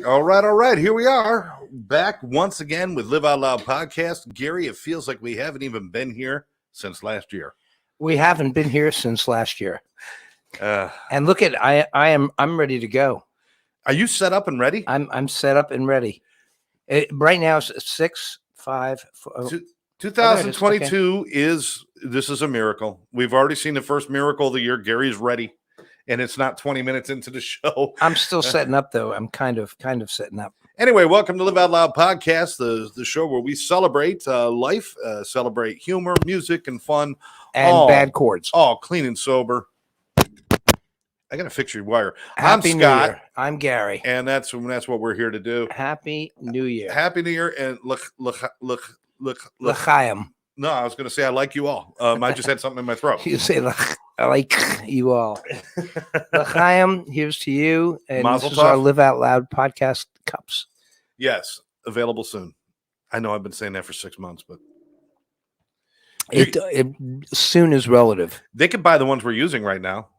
All right. Here we are back once again with Live Out Loud podcast. Gary, it feels like we haven't even been here since last year. We haven't been here since last year. And look at I'm ready to go. Are you set up and ready? I'm set up and ready. Right now it's 6, 5, 4. 2022 this is a miracle. We've already seen the first miracle of the year. Gary's ready. And it's not 20 minutes into the show. I'm still setting up, though. I'm kind of setting up. Anyway, welcome to Live Out Loud podcast, the show where we celebrate life, celebrate humor, music, and fun. And bad chords. All clean and sober. I got to fix your wire. Happy I'm Scott. New Year. I'm Gary. And that's what we're here to do. Happy New Year. Happy New Year. And L'chaim. No, I was going to say I like you all. I just had something in my throat. You say I like you all. L'chaim, here's to you. And Mazel this is tov. our Live Out Loud podcast cups. Yes, available soon. I know I've been saying that for 6 months, but It soon is relative. they can buy the ones we're using right now.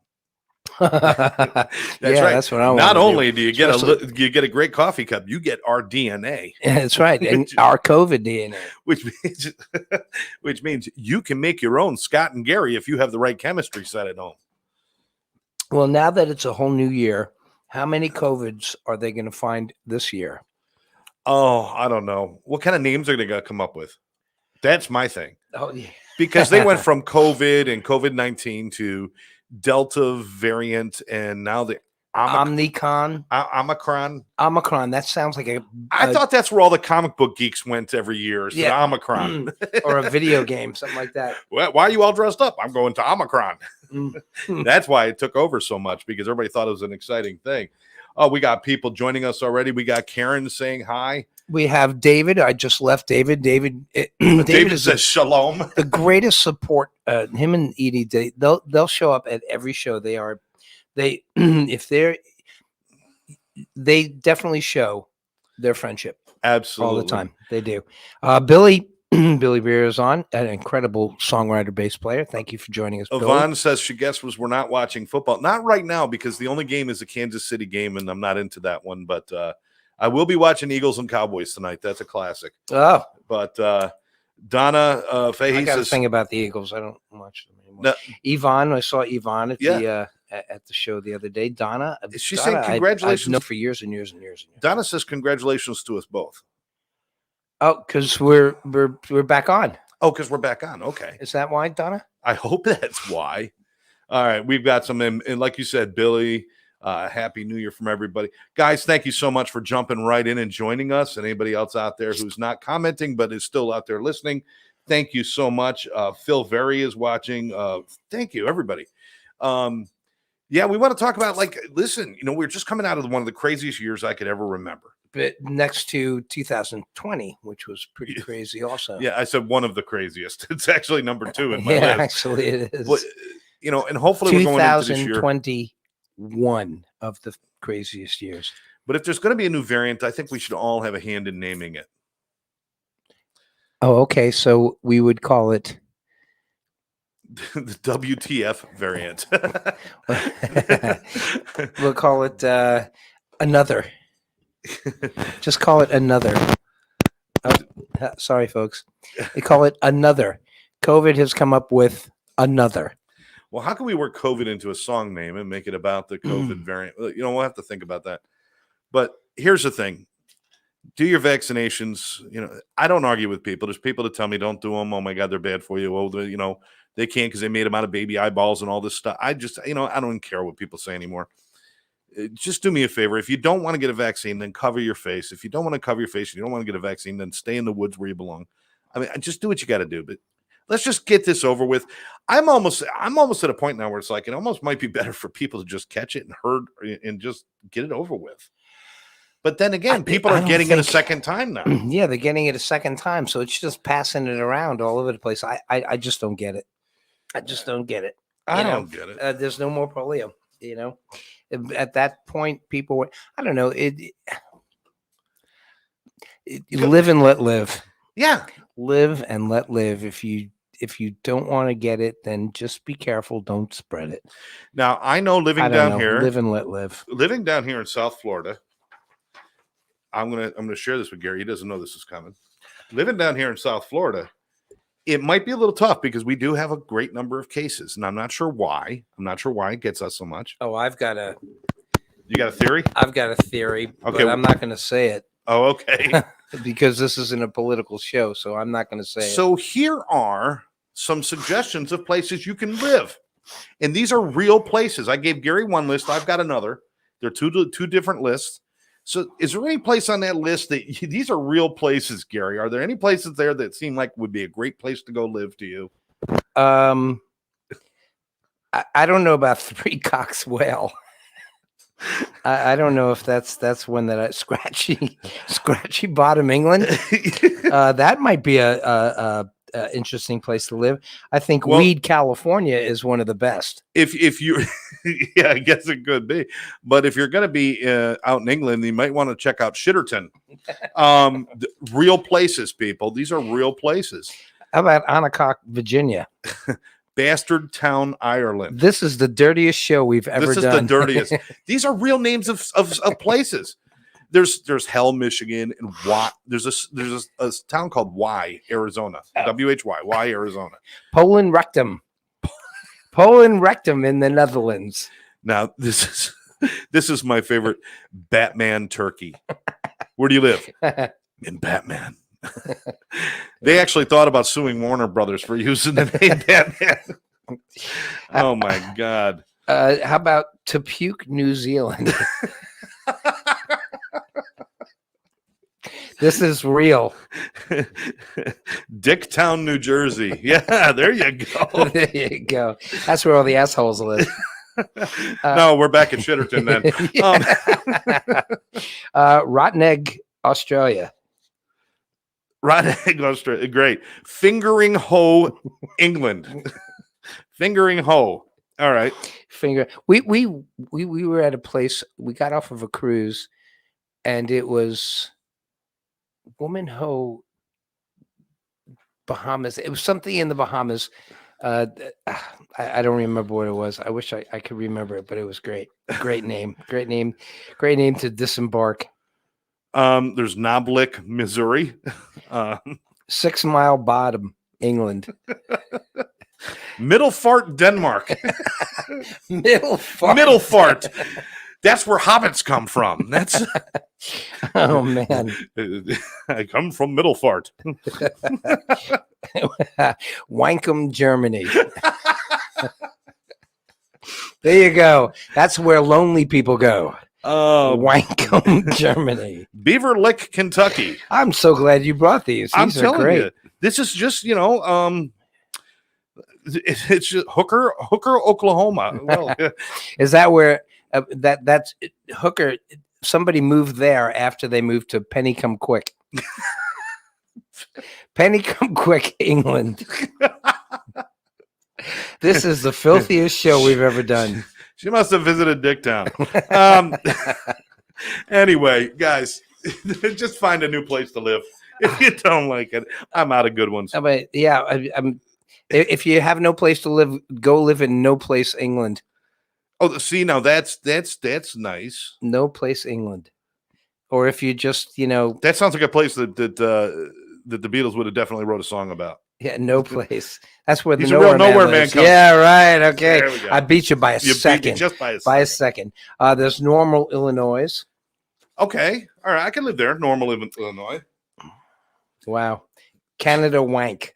That's right. That's what I want. Not only do you get a great coffee cup, you get our DNA. Yeah, that's right, and our COVID DNA. Which means you can make your own Scott and Gary if you have the right chemistry set at home. Well, now that it's a whole new year, how many COVIDs are they going to find this year? Oh, I don't know. What kind of names are they going to come up with? That's my thing. Oh, yeah. Because they went from COVID and COVID-19 to Delta variant, and now the Omicron. Omicron. That sounds like I thought that's where all the comic book geeks went every year. So Yeah. Omicron. or a video game, something like that. Why are you all dressed up? I'm going to Omicron. Mm. That's why it took over so much, because everybody thought it was an exciting thing. Oh, we got people joining us already. We got Karen saying hi. We have David. I just left David. David Says shalom. The greatest support. Him and Edie, they'll show up at every show. They definitely show their friendship. Absolutely. All the time. They do. Billy Beer is on, an incredible songwriter, bass player. Thank you for joining us, Billy. Yvonne says she guesses we're not watching football. Not right now, because the only game is a Kansas City game, and I'm not into that one. But I will be watching Eagles and Cowboys tonight. That's a classic. Oh. But Donna Fahey I got says, a thing about the Eagles. I don't watch them anymore. No. Yvonne, I saw Yvonne at the show the other day. Donna, she's saying congratulations. I've known for years and years and years. Donna says congratulations to us both. Oh, because we're back on. Oh, because we're back on. Okay. Is that why, Donna? I hope that's why. All right. We've got some, and like you said, Billy, Happy New Year from everybody. Guys, thank you so much for jumping right in and joining us. And anybody else out there who's not commenting but is still out there listening, thank you so much. Phil Very is watching. Thank you, everybody. Yeah, we want to talk about, listen, we're just coming out of one of the craziest years I could ever remember. But next to 2020, which was pretty crazy also. Yeah, I said one of the craziest. It's actually number 2 in my yeah, list. Actually it is. But, and hopefully we're going into this year. 2021 of the craziest years. But if there's going to be a new variant, I think we should all have a hand in naming it. Oh, okay. So we would call it the WTF variant. We'll call it another. Just call it another. Oh, sorry, folks. They call it another. COVID has come up with another. Well, how can we work COVID into a song name and make it about the COVID variant? We'll have to think about that. But here's the thing. Do your vaccinations. I don't argue with people. There's people that tell me don't do them. Oh, my God, they're bad for you. Oh, they can't because they made them out of baby eyeballs and all this stuff. I just, I don't even care what people say anymore. Just do me a favor. If you don't want to get a vaccine, then cover your face. If you don't want to cover your face and you don't want to get a vaccine, then stay in the woods where you belong. I mean, just do what you got to do. But let's just get this over with. I'm almost at a point now where it's like, it almost might be better for people to just catch it and herd and just get it over with. But then again, people are getting it a second time now. Yeah, they're getting it a second time. So it's just passing it around all over the place. I just don't get it. I just don't get it. I don't get it. There's no more polio, At that point, people were, I don't know, live and let live. Yeah. Live and let live. If you don't want to get it, then just be careful. Don't spread it. Now, I know living down here. Live and let live. Living down here in South Florida, I'm gonna share this with Gary. He doesn't know this is coming. Living down here in South Florida, it might be a little tough because we do have a great number of cases, and I'm not sure why. I'm not sure why it gets us so much. Oh, You got a theory? I've got a theory, Okay. but I'm not going to say it Oh, okay. because this isn't a political show, so I'm not going to say it. So here are some suggestions of places you can live. And these are real places. I gave Gary one list. I've got another. They're two different lists. So is there any place on that list that these are real places, Gary? Are there any places there that seem like would be a great place to go live to you? I don't know about Three Cocks Whale. I don't know if that's one that scratchy bottom England. That might be a interesting place to live. I think Weed, California is one of the best. If you, yeah, I guess it could be. But if you're going to be out in England, you might want to check out Shitterton. Real places, people. These are real places. How about Onondaga, Virginia? Bastard Town, Ireland. This is the dirtiest show we've ever done. This is the dirtiest. These are real names of places. There's Hell, Michigan, and there's a town called Y, Arizona. WHY, Arizona. Poland Rectum in the Netherlands. Now this is my favorite. Batman, Turkey. Where do you live? In Batman. They actually thought about suing Warner Brothers for using the name Batman. Oh my God. How about Tepuke, New Zealand? This is real. Dicktown, New Jersey. Yeah, there you go. There you go. That's where all the assholes live. No, we're back at Shitterton then. Rotten Egg, Australia. Rotten Egg, Australia. Great. Fingering Hoe, England. Fingering Hoe. All right. We were at a place. We got off of a cruise, and it was Woman Hoe, Bahamas. It was something in the Bahamas. I don't remember what it was. I wish I could remember it, but it was great. Great name. Great name to disembark. There's Noblik, Missouri. 6 Mile Bottom, England. Middle Fart, Denmark. Middle Fart. That's where hobbits come from. That's oh man. I come from Middle Fart. Wankum, Germany. There you go. That's where lonely people go. Wankum, Germany. Beaver Lick, Kentucky. I'm so glad you brought these. These are great. You, this is just, it's just Hooker, Oklahoma. Well, is that where that's Hooker? Somebody moved there after they moved to Pennycombe Quick. Pennycombe Quick, England. This is the filthiest show we've ever done. She must have visited Dicktown. Anyway, guys, just find a new place to live. If you don't like it, I'm out of good ones. But yeah, I'm. If you have no place to live, go live in No Place, England. Oh, see, now that's nice. No Place, England. Or if you just, that sounds like a place that the Beatles would have definitely wrote a song about. Yeah, No Place. That's where the Nowhere Man comes. Yeah, right. Okay, I beat you by a second. Beat me just by a second. There's Normal, Illinois. Okay, all right, I can live there. Normal, Illinois. Wow, Canada Wank.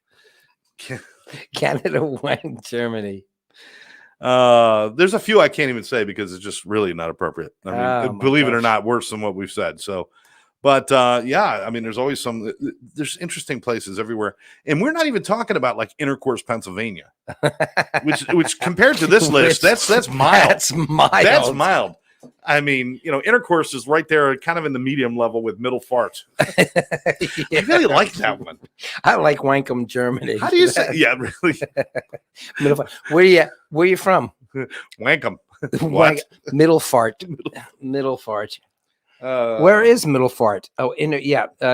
Canada Wank, Germany. There's a few I can't even say because it's just really not appropriate. I mean, believe it or not, worse than what we've said. So, but yeah, I mean, there's always there's interesting places everywhere, and we're not even talking about like Intercourse, Pennsylvania, which compared to this list, that's mild. That's mild. That's mild. I mean, Intercourse is right there, kind of in the medium level with Middle Fart. I really like that one. I like Wankum, Germany. How do you say? Yeah, really. Where you from? Wankum. What? Middle Fart. Middle Fart. Where is Middle Fart? Oh,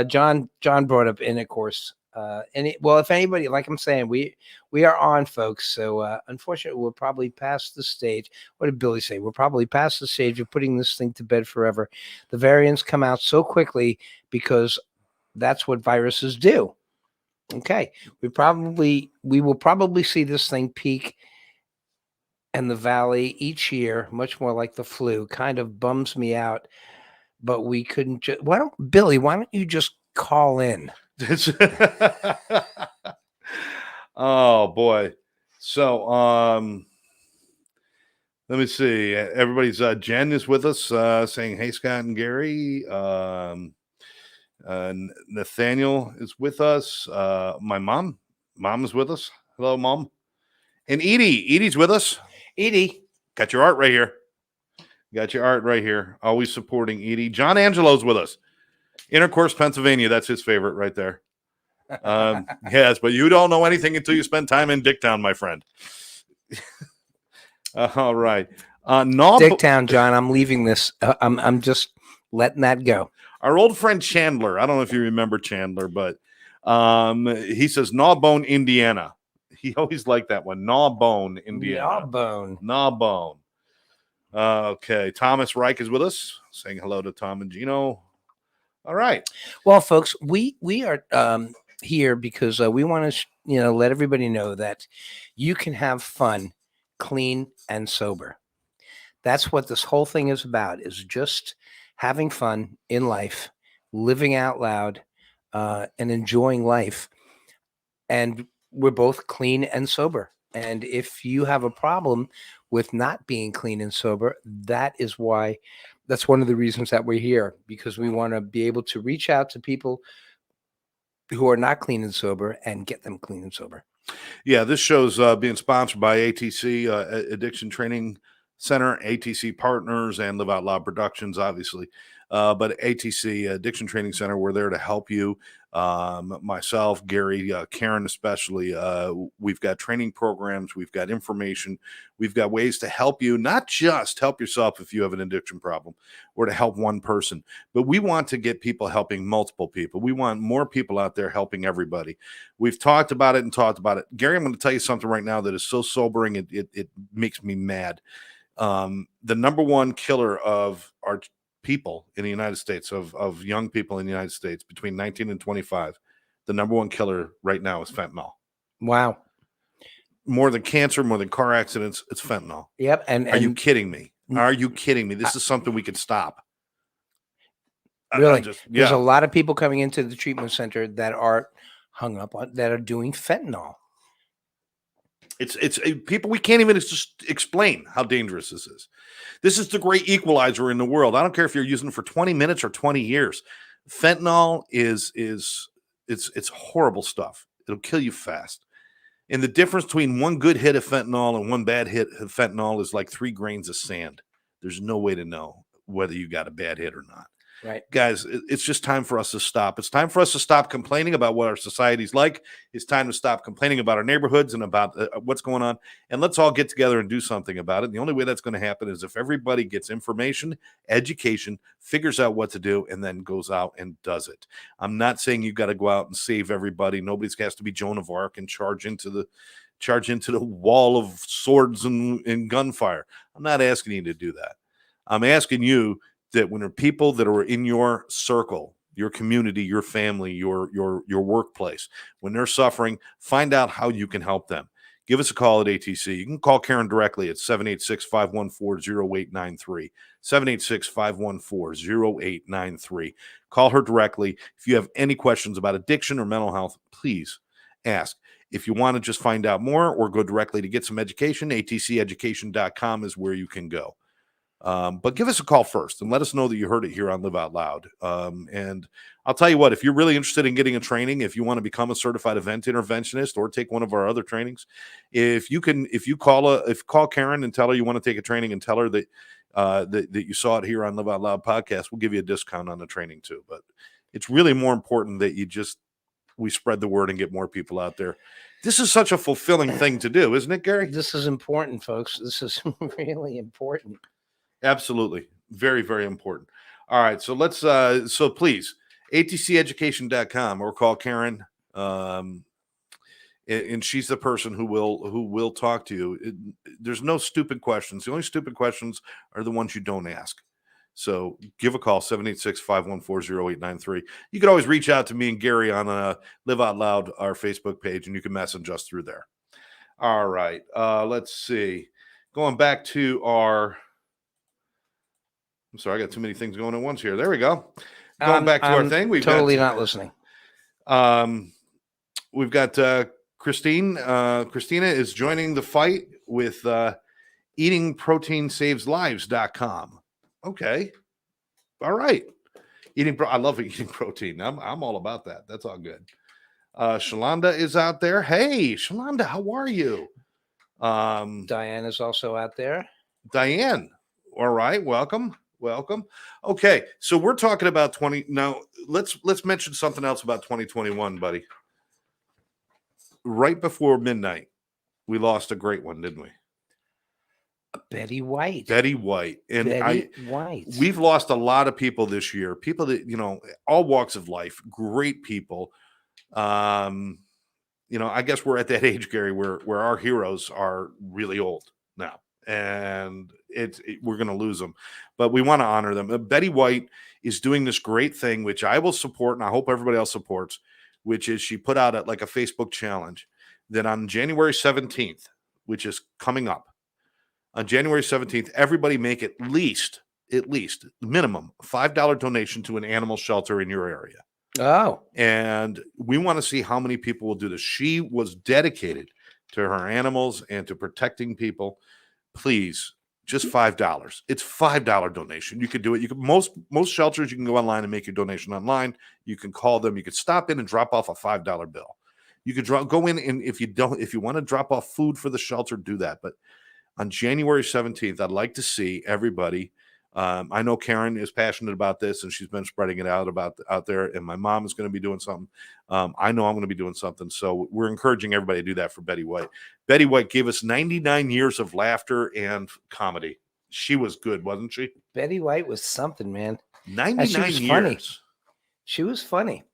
John brought up Intercourse. Well, if anybody, like I'm saying, we are on, folks. So unfortunately, we're probably past the stage. What did Billy say? We're probably past the stage of putting this thing to bed forever. The variants come out so quickly because that's what viruses do. Okay, we will probably see this thing peak in the valley each year, much more like the flu. Kind of bums me out, but we couldn't just. Why don't you just call in? Oh boy. So let me see. Everybody's Jen is with us, saying, "Hey, Scott and Gary." Nathaniel is with us. My mom is with us. Hello, Mom. And Edie's with us. Edie, got your art right here. Always supporting Edie. John Angelo's with us. Intercourse, Pennsylvania. That's his favorite right there. Yes, but you don't know anything until you spend time in Dicktown, my friend. All right. Dicktown, John. I'm leaving this. I'm just letting that go. Our old friend Chandler. I don't know if you remember Chandler, but he says Gnawbone, Indiana. He always liked that one. Gnawbone, Indiana. Gnawbone. Okay. Thomas Reich is with us, saying hello to Tom and Gino. All right. Well, folks, we are here because we want to let everybody know that you can have fun, clean and sober. That's what this whole thing is about, is just having fun in life, living out loud, and enjoying life. And we're both clean and sober. And if you have a problem with not being clean and sober, that's one of the reasons that we're here, because we want to be able to reach out to people who are not clean and sober and get them clean and sober. Yeah, this show's being sponsored by ATC Addiction Training Center, ATC Partners, and Live Out Loud Productions, obviously. But ATC Addiction Training Center, we're there to help you. Myself, Gary, Karen especially. We've got training programs. We've got information. We've got ways to help you, not just help yourself if you have an addiction problem or to help one person, but we want to get people helping multiple people. We want more people out there helping everybody. We've talked about it. Gary, I'm going to tell you something right now that is so sobering. It makes me mad. The number one killer of our people in the United States, of young people in the United States between 19 and 25, the number one killer right now is fentanyl. Wow. More than cancer, more than car accidents, it's fentanyl. Yep. And are you kidding me? This is something we could stop. Really? There's a lot of people coming into the treatment center that are hung up on, that are doing fentanyl. It's people, we can't even just explain how dangerous this is. This is the great equalizer in the world. I don't care if you're using it for 20 minutes or 20 years. Fentanyl is it's horrible stuff. It'll kill you fast. And the difference between one good hit of fentanyl and one bad hit of fentanyl is like 3 grains of sand. There's no way to know whether you got a bad hit or not. Right. Guys, it's just time for us to stop. It's time for us to stop complaining about what our society's like. It's time to stop complaining about our neighborhoods and about what's going on. And let's all get together and do something about it. And the only way that's going to happen is if everybody gets information, education, figures out what to do, and then goes out and does it. I'm not saying you got to go out and save everybody. Nobody's has to be Joan of Arc and charge into the wall of swords and gunfire. I'm not asking you to do that. I'm asking you that when there are people that are in your circle, your community, your family, your workplace, when they're suffering, find out how you can help them. Give us a call at ATC. You can call Karen directly at 786-514-0893, 786-514-0893. Call her directly. If you have any questions about addiction or mental health, please ask. If you want to just find out more or go directly to get some education, atceducation.com is where you can go. But give us a call first and let us know that you heard it here on Live Out Loud. And I'll tell you what, if you're really interested in getting a training, if you want to become a certified event interventionist or take one of our other trainings, if you call Karen and tell her you want to take a training and tell her that that you saw it here on Live Out Loud podcast, we'll give you a discount on the training too. But it's really more important that we spread the word and get more people out there. This is such a fulfilling thing to do, isn't it, Gary? This is important, folks. This is really important. Absolutely. Very, very important. All right. So let's, so please, atceducation.com or call Karen And she's the person who will talk to you. There's no stupid questions. The only stupid questions are the ones you don't ask. So give a call, 786-514-0893. You can always reach out to me and Gary on Live Out Loud, our Facebook page, and you can message us through there. All right. Let's see. Going back to I'm sorry, I got too many things going at once here. There we go. Going back to our thing. We've totally not listening. We've got Christine. Christina is joining the fight with eatingproteinSavesLives.com. Okay. All right. I love eating protein. I'm all about that. That's all good. Shalonda is out there. Hey, Shalonda, how are you? Diane is also out there. Diane. All right. Welcome. Okay. So we're talking about 20. Now let's mention something else about 2021, buddy. Right before midnight, we lost a great one, didn't we? Betty White. And Betty White. We've lost a lot of people this year. People that, all walks of life, great people. I guess we're at that age, Gary, where our heroes are really old now, and we're going to lose them, but we want to honor them. Betty White is doing this great thing, which I will support, and I hope everybody else supports, which is she put out a Facebook challenge that on January 17th, which is coming up, on January 17th, everybody make at least minimum $5 donation to an animal shelter in your area. Oh. And we want to see how many people will do this. She was dedicated to her animals and to protecting people. Please, just $5. It's $5 donation. You could do it. You can most shelters, you can go online and make your donation online. You can call them. You could stop in and drop off a $5 bill. You could go in, and if you want to drop off food for the shelter, do that. But on January 17th, I'd like to see everybody. I know Karen is passionate about this, and she's been spreading it out there. And my mom is going to be doing something. I know I'm going to be doing something. So we're encouraging everybody to do that for Betty White. Betty White gave us 99 years of laughter and comedy. She was good, wasn't she? Betty White was something, man. 99 years. Funny. She was funny.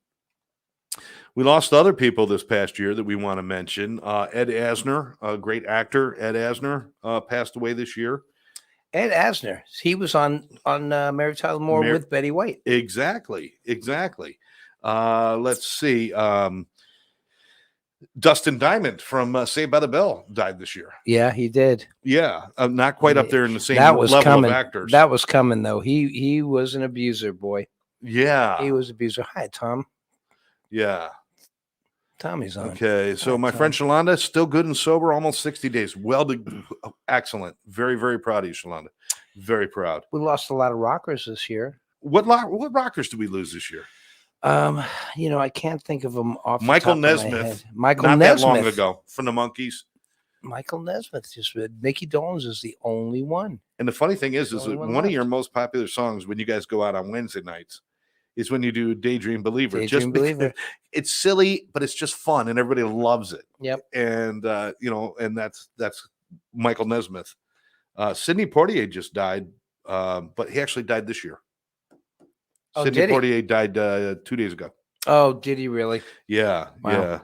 We lost other people this past year that we want to mention. Ed Asner, a great actor. Ed Asner passed away this year. Ed Asner, he was on Mary Tyler Moore with Betty White. Exactly. Let's see. Dustin Diamond from Saved by the Bell died this year. Yeah, he did. Yeah, not quite up there in the same level of actors. That was coming, though. He was an abuser, boy. Yeah. He was an abuser. Hi, Tom. Yeah. Tommy's on. Okay, so my friend Shalonda, still good and sober, almost 60 days. Excellent. Very, very proud of you, Shalonda. Very proud. We lost a lot of rockers this year. What rockers did we lose this year? I can't think of them off Michael the top of my Nesmith. head. Michael not Nesmith. that long ago from the Monkees. Michael Nesmith just Mickey Dolenz is the only one. And the funny thing is one of your most popular songs when you guys go out on Wednesday nights is when you do Daydream Believer. Believer. It's silly, but it's just fun, and everybody loves it. Yep. And and that's Michael Nesmith. Sidney Poitier just died, but he actually died this year. Oh, Sidney Poitier died 2 days ago. Oh, did he really? Yeah, wow.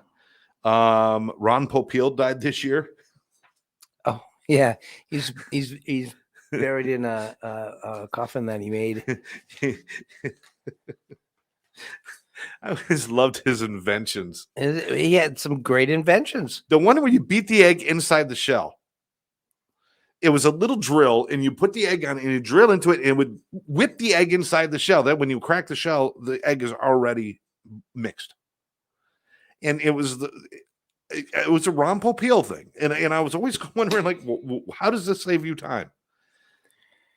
Yeah. Ron Popeil died this year. Oh, yeah. He's buried in a coffin that he made. I always loved his inventions. He had some great inventions. The one where you beat the egg inside the shell. It was a little drill, and you put the egg on, and you drill into it, and it would whip the egg inside the shell. That when you crack the shell, the egg is already mixed. And it was a Ron Popeil thing, and I was always wondering, like, how does this save you time?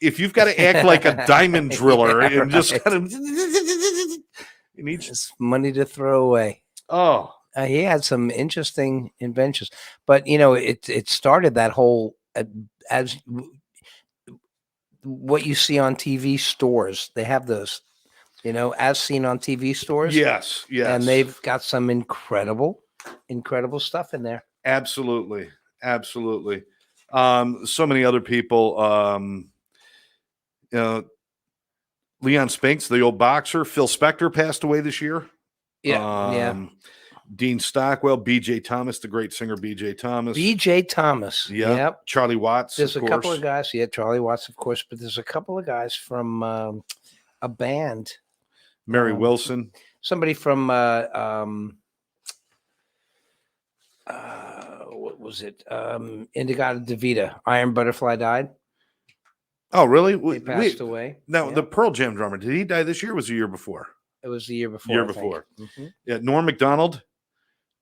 If you've got to act like a diamond driller and just kind of, you need money to throw away. Oh, he had some interesting inventions, but it started that whole as what you see on TV stores. They have those, as seen on TV stores. Yes, and they've got some incredible stuff in there. Absolutely. So many other people. Leon Spinks, the old boxer. Phil Spector passed away this year. Yeah. Dean Stockwell, B.J. Thomas, the great singer B.J. Thomas. B.J. Thomas. Yeah. Yep. Charlie Watts. There's of a couple course. of guys. Yeah, Charlie Watts, of course, but there's a couple of guys from a band. Mary Wilson. Somebody from what was it? Indigata Devita. Iron Butterfly died. Oh, really? He passed away. Now, Yeah. the Pearl Jam drummer, did he die this year or was it the year before? It was the year before. Mhm. Yeah, Norm MacDonald.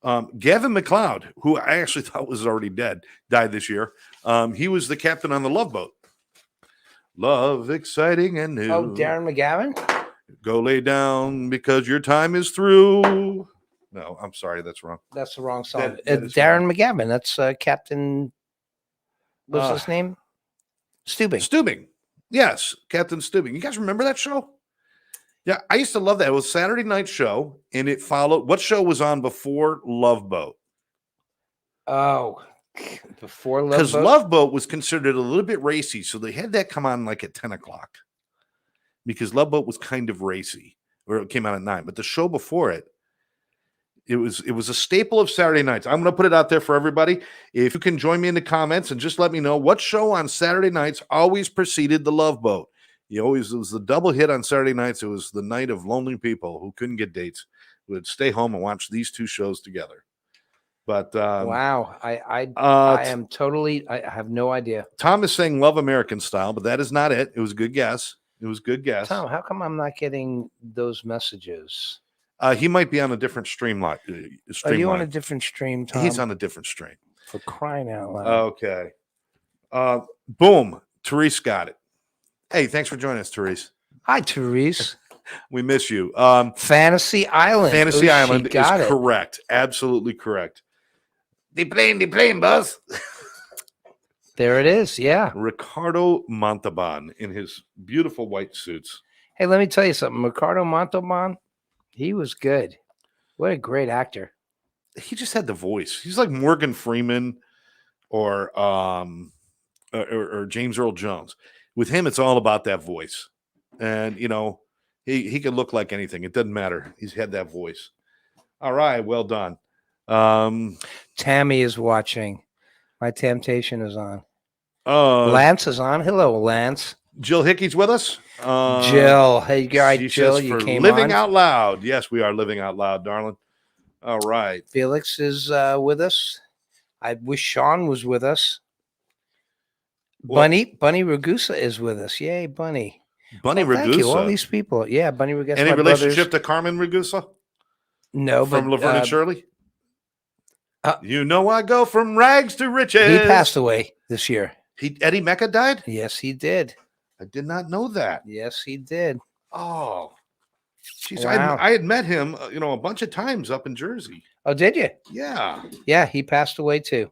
Gavin McLeod, who I actually thought was already dead, died this year. He was the captain on the Love Boat. Love, exciting and new. Oh, Darren McGavin? Go lay down because your time is through. No, I'm sorry, that's wrong. That's the wrong song. That is Darren McGavin. That's Captain. What's his name? Stubing. Stubing. Yes, Captain Stubing. You guys remember that show? Yeah, I used to love that. It was a Saturday night show, and it followed. What show was on before Love Boat? Oh, before Love Boat? Because Love Boat was considered a little bit racy, so they had that come on like at 10 o'clock. Because Love Boat was kind of racy, or it came out at 9. But the show before it, it was a staple of Saturday nights. I'm going to put it out there for everybody. If you can join me in the comments and just let me know what show on Saturday nights always preceded the Love Boat. It was the double hit on Saturday nights. It was the night of lonely people who couldn't get dates, who would stay home and watch these two shows together. But wow, I am totally. I have no idea. Tom is saying "Love American Style," but that is not it. It was a good guess. Tom, how come I'm not getting those messages? He might be on a different stream line. Are you on a different stream, Tom? He's on a different stream. For crying out loud. Okay. Boom. Therese got it. Hey, thanks for joining us, Therese. Hi, Therese. We miss you. Fantasy Island. Fantasy Island is it. correct. Absolutely correct. The plane, Buzz. There it is. Yeah. Ricardo Montalban in his beautiful white suits. Hey, let me tell you something. Ricardo Montalban, he was good. What a great actor. He just had the voice. He's like Morgan Freeman or James Earl Jones. With him, it's all about that voice. And, you know, he could look like anything. It doesn't matter. He's had that voice. All right. Well done. Tammy is watching. My temptation is on. Lance is on. Hello, Lance. Jill Hickey's with us. Jill. Hey, guy, Jill, you came living on. out loud. Yes, we are living out loud, darling. All right. Felix is with us. I wish Sean was with us. Bunny Ragusa is with us. Yay, Bunny. Bunny Ragusa. Thank you, all these people. Yeah, Bunny Ragusa. Any relationship to Carmen Ragusa? No, from but, Laverne and Shirley? You know I go from rags to riches. He passed away this year. Eddie Mecca died? Yes, he did. I did not know that. Yes, he did. Oh. Jeez, wow. I had met him, a bunch of times up in Jersey. Oh, did you? Yeah. Yeah, he passed away too.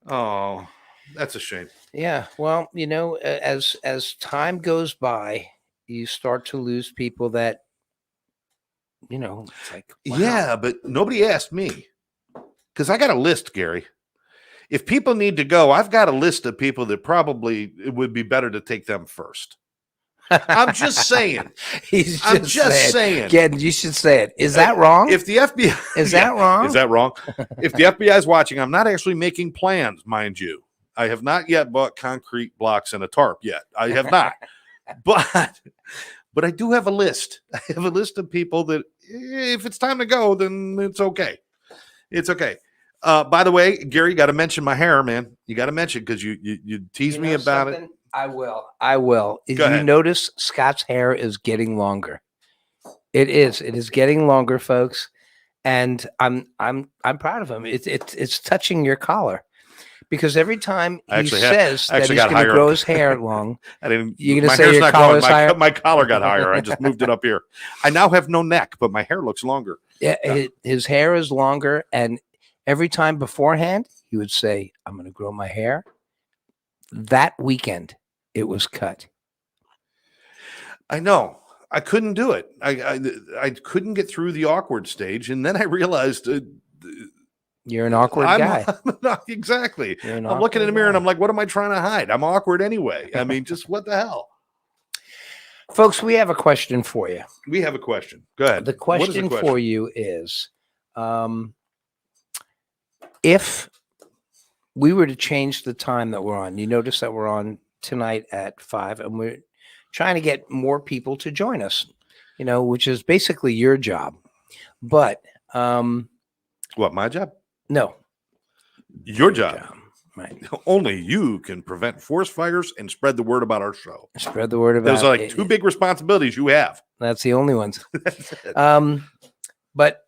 Oh, that's a shame. Yeah, well, as time goes by, you start to lose people that, it's like, wow. Yeah, but nobody asked me because I got a list, Gary. If people need to go, I've got a list of people that probably it would be better to take them first. I'm just saying. I'm just saying. Again, you should say it. Is that wrong? If the FBI is that wrong? Is that wrong? If the FBI is watching, I'm not actually making plans, mind you. I have not yet bought concrete blocks and a tarp yet. I have not. But I do have a list. I have a list of people that if it's time to go, then it's okay. It's okay. By the way, Gary, you got to mention my hair, man. You got to mention because you tease me about it. I will. If Go you ahead. notice, Scott's hair is getting longer. It is. It is getting longer, folks. And I'm proud of him. It's touching your collar. Because every time he says that he's going to grow his hair long, you're going to say your collar's higher? My collar got higher. I just moved it up here. I now have no neck, but my hair looks longer. Yeah, his hair is longer. And every time beforehand, he would say, I'm going to grow my hair. That weekend, it was cut. I know. I couldn't do it. I couldn't get through the awkward stage. And then I realized... You're an awkward guy. Exactly. I'm looking in the mirror and I'm like, what am I trying to hide? I'm awkward anyway. I mean, just what the hell? Folks, we have a question for you. We have a question. Go ahead. The question for you is, If we were to change the time that we're on, you notice that we're on tonight at 5, and we're trying to get more people to join us, which is basically your job. But What, my job? no, Your job. Right. Only you can prevent forest fires and spread the word about our show. Spread the word about Those are like two big responsibilities you have. That's the only ones. But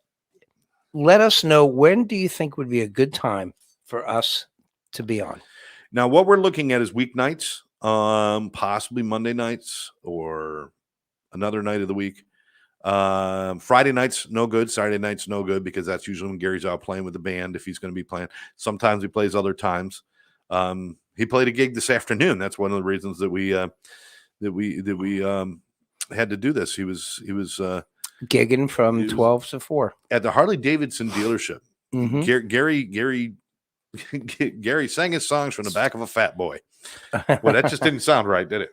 let us know, when do you think would be a good time for us to be on? Now, what we're looking at is weeknights, possibly Monday nights or another night of the week. Friday nights, no good. Saturday nights, no good, because that's usually when Gary's out playing with the band, if he's going to be playing. Sometimes he plays other times. He played a gig this afternoon. That's one of the reasons that we had to do this. He was gigging from 12 to 4 at the Harley Davidson dealership. Mm-hmm. Gary sang his songs from the back of a fat boy. Well, that just didn't sound right, did it?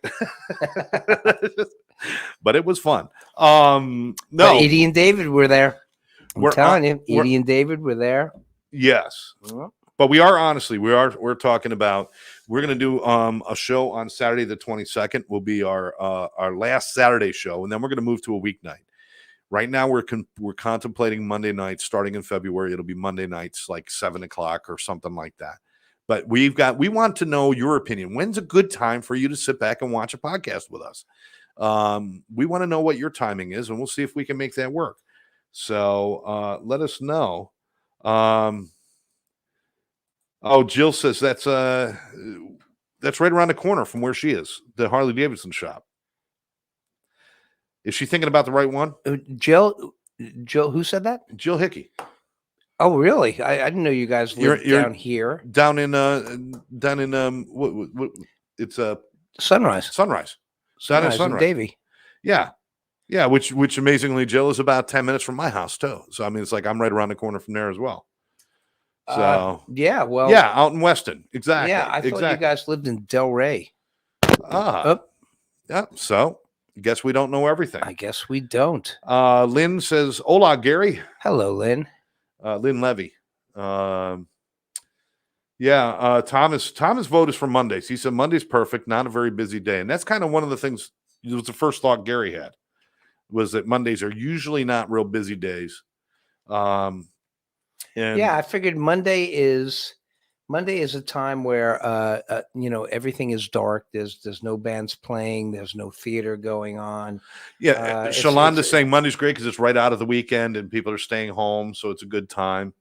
But it was fun. No, but Edie and David were there. I'm telling you, we're- Edie and David were there. Yes. But we are, honestly, we're talking about, we're going to do a show on Saturday the 22nd will be our last Saturday show, and then we're going to move to a weeknight. Right now we're contemplating Monday nights starting in February. It'll be Monday nights like 7:00 or something like that. But we want to know your opinion. When's a good time for you to sit back and watch a podcast with us? We want to know what your timing is, and we'll see if we can make that work. So let us know. Jill says that's right around the corner from where she is, the Harley Davidson shop. Is she thinking about the right one? Jill, who said that? Jill Hickey. Oh, really? I didn't know you guys lived down here. Down in what it's Sunrise. Down in Sunrise. Davie. Yeah. Which amazingly, Jill, is about 10 minutes from my house too. So I mean, it's like I'm right around the corner from there as well. So out in Weston, exactly. Yeah, I thought you guys lived in Delray. Yeah. So I guess we don't know everything. I guess we don't. Lynn says, "Hola, Gary." Hello, Lynn. Lynn Levy. Thomas vote is for Mondays. He said Monday's perfect, not a very busy day. And that's kind of one of the things, it was the first thought Gary had, was that Mondays are usually not real busy days. I figured Monday is a time where everything is dark. There's no bands playing, there's no theater going on. Shalanda's saying Monday's great because it's right out of the weekend and people are staying home, so it's a good time.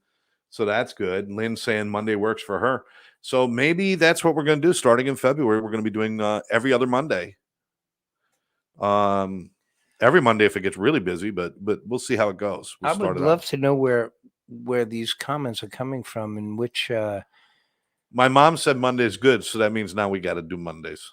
So that's good. Lynn's saying Monday works for her. So maybe that's what we're going to do starting in February. We're going to be doing every other Monday. Every Monday if it gets really busy, but we'll see how it goes. I would love to know where these comments are coming from and which. My mom said Monday is good, so that means now we got to do Mondays.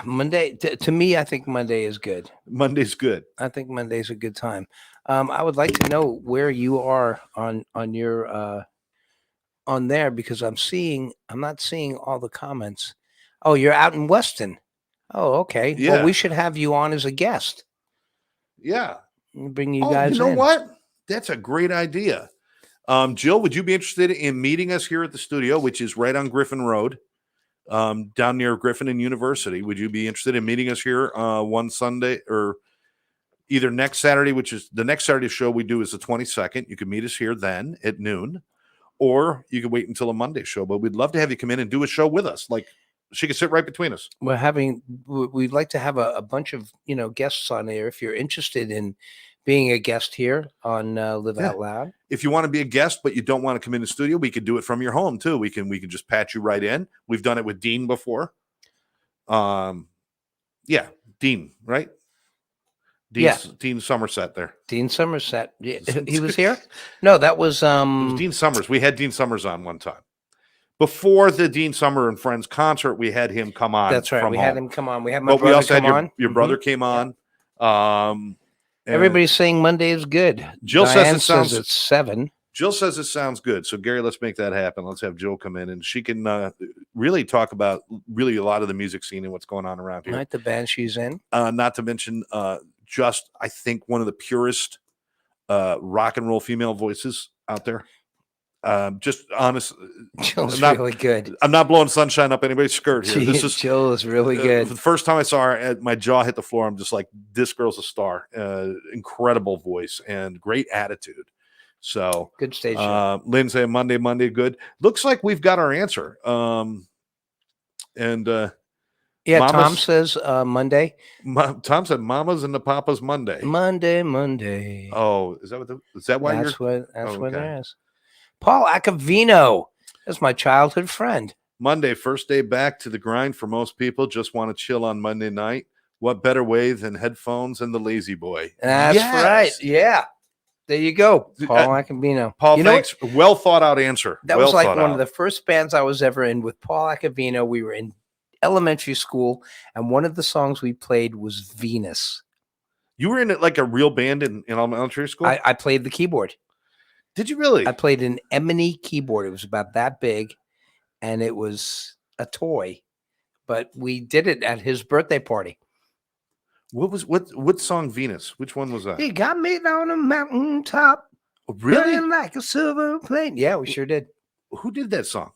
Monday, to me, I think Monday is good. Monday's good. I think Monday's a good time. I would like to know where you are on your on there, because I'm not seeing all the comments. Oh, you're out in Weston. Oh, okay. Yeah. Well, we should have you on as a guest. Yeah. Bring you guys in. You know what? That's a great idea. Jill, would you be interested in meeting us here at the studio, which is right on Griffin Road, down near Griffin and University? Would you be interested in meeting us here one Sunday, or either next Saturday, which is the next Saturday show we do is the 22nd. You can meet us here then at noon, or you can wait until a Monday show. But we'd love to have you come in and do a show with us. Like, she could sit right between us. We'd like to have a bunch of guests on there. If you're interested in being a guest here on Live Out Loud. If you want to be a guest, but you don't want to come in the studio, we could do it from your home too. We can just patch you right in. We've done it with Dean before. Dean, right? Dean Somerset there. Dean Somerset. He was here? No, that was it was Dean Summers. We had Dean Summers on one time. Before the Dean Summer and Friends concert, we had him come on. That's right. We had him come on. We had my brother come on. Your brother came on. Everybody's saying Monday is good. Jill says it's 7. Jill says it sounds good. So, Gary, let's make that happen. Let's have Jill come in, and she can really talk about a lot of the music scene and what's going on around here. Not the band she's in. Not to mention I think one of the purest rock and roll female voices out there. Just honest. Jill's not- really good. I'm not blowing sunshine up anybody's skirt here. This is Jill is really good. the first time I saw her, my jaw hit the floor. I'm just like, this girl's a star. Incredible voice and great attitude. So Good stage show. Lynn saying Monday, good. Looks like we've got our answer. Yeah, Tom Mama's- says Monday. Tom said Mama's and the Papa's Monday. Monday. Oh, is that why That's what okay. it is. Paul Acavino. That's my childhood friend. Monday, first day back to the grind for most people. Just want to chill on Monday night. What better way than headphones and the lazy boy? That's Yes! right. Yeah. There you go. Paul Acavino. Paul, You know thanks. Well thought out answer. That was like one of the first bands I was ever in with Paul Acavino. We were in elementary school, and one of the songs we played was Venus. You were in it like a real band in elementary school? I played the keyboard. Did you really? I played an Emily keyboard. It was about that big, and it was a toy, but we did it at his birthday party. What song Venus? Which one was that? He got me on a mountaintop, Really? burning like a silver plane. Yeah, we sure did. Who did that song?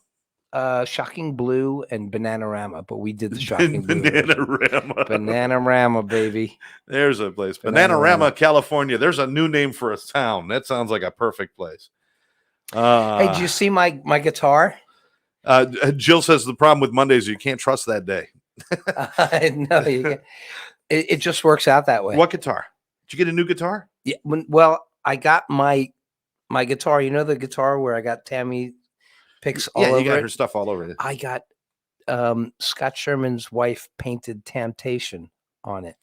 Shocking Blue and Bananarama, but we did the Shocking Blue. Bananarama. Bananarama, baby. There's a place. Bananarama. Bananarama, California. There's a new name for a town. That sounds like a perfect place. Hey, did you see my guitar? Jill says the problem with Mondays is you can't trust that day. No, you can't. It just works out that way. What guitar? Did you get a new guitar? Yeah. Well, I got my guitar. You know the guitar where I got Tammy picks all over you got it? her stuff all over it. I got Scott Sherman's wife painted Temptation on it.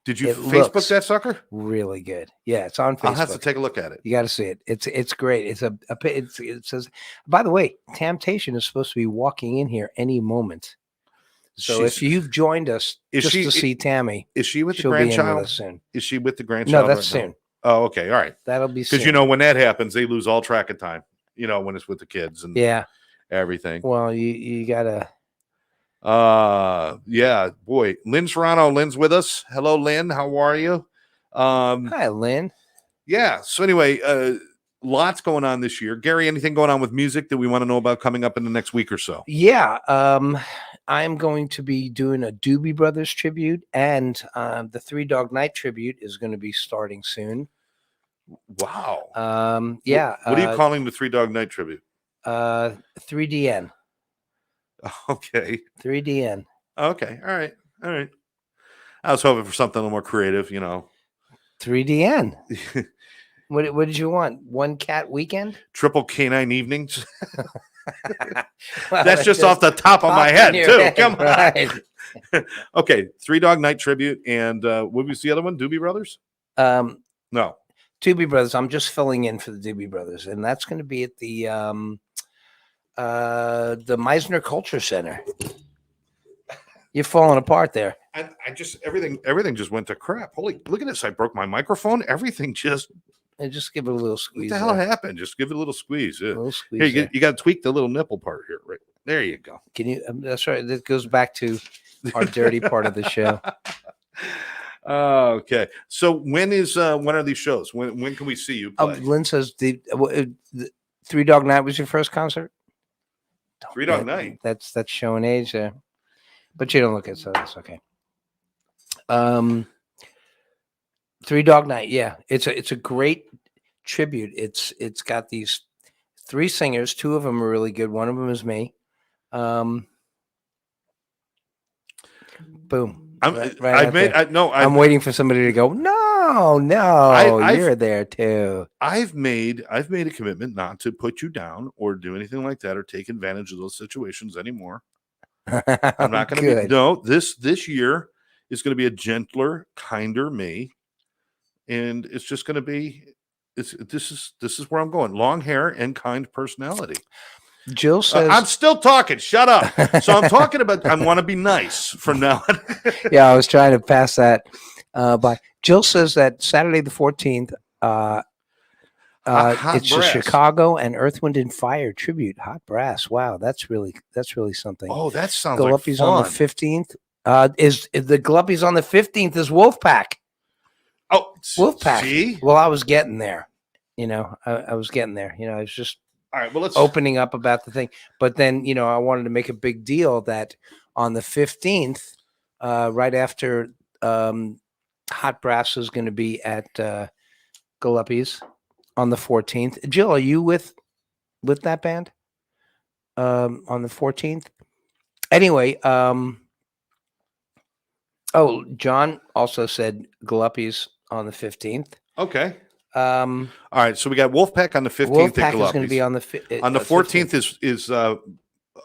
Did you It Facebook looks that sucker? Really good. Yeah, it's on Facebook. I'll have to take a look at it. You got to see it. It's great. It says. By the way, Temptation is supposed to be walking in here any moment. So if you've joined us just to see Tammy, is she with the she'll be in with grandchild? us soon. Is she with the grandchild? No, that's right now? soon. Oh, okay, all right. That'll be soon. Because you know when that happens, they lose all track of time. You know when it's with the kids and everything. Well, you gotta. Yeah, boy. Lynn Serrano. Lynn's with us. Hello, Lynn. How are you? Hi, Lynn. Yeah. So anyway, lots going on this year. Gary, anything going on with music that we want to know about coming up in the next week or so? Yeah. I'm going to be doing a Doobie Brothers tribute, and the Three Dog Night tribute is going to be starting soon. Wow. Yeah. What are you calling the Three Dog Night tribute? 3DN. Okay. 3DN. Okay. All right. I was hoping for something a little more creative, 3DN. What did you want? One cat weekend? Triple canine evenings. Well, That's just off the top of my head, too. Come on. Right. Okay. Three Dog Night tribute. And what was the other one? Doobie Brothers? No. Doobie Brothers. I'm just filling in for the Doobie Brothers, and that's going to be at the Meisner Culture Center. You're falling apart there. I just everything just went to crap. Holy, look at this! I broke my microphone. Everything just. And just give it a little squeeze. What the hell happened? Just give it a little squeeze. A little squeeze. Here, you got to tweak the little nipple part here. Right there, you go. Can you? That's right. That goes back to our dirty part of the show. Okay. So when are these shows? When can we see you play? Lynn says the Three Dog Night was your first concert. Three Dog Night. That's showing age there, but you don't look at, so that's okay. Three Dog Night, yeah, it's a great tribute. It's got these three singers. Two of them are really good. One of them is me. Boom. I'm waiting for somebody to go. No, you're there too. I've made a commitment not to put you down or do anything like that or take advantage of those situations anymore. I'm not going to be. No, this year is going to be a gentler, kinder me, and it's just going to be. This is where I'm going. Long hair and kind personality. Jill says, I'm still talking. Shut up. So I'm talking about. I want to be nice from now on. Yeah, I was trying to pass that by. Jill says that Saturday the 14th. It's a Chicago and Earth, Wind and Fire tribute. Hot Brass. Wow, that's really something. Oh, that sounds Galuppi's like fun. On the 15th. Is the Galuppi's on the 15th is Wolfpack. Oh, Wolfpack. See? Well, I was getting there. I was getting there. I was just All right. Well, let's opening up about the thing. But then, I wanted to make a big deal that on the 15th, right after Hot Brass is going to be at Galuppi's on the 14th. Jill, are you with that band on the 14th? Anyway, John also said Galuppi's on the 15th. Okay. All right. So we got Wolfpack on the 15th. Wolfpack is going to be on the 14th 15th. is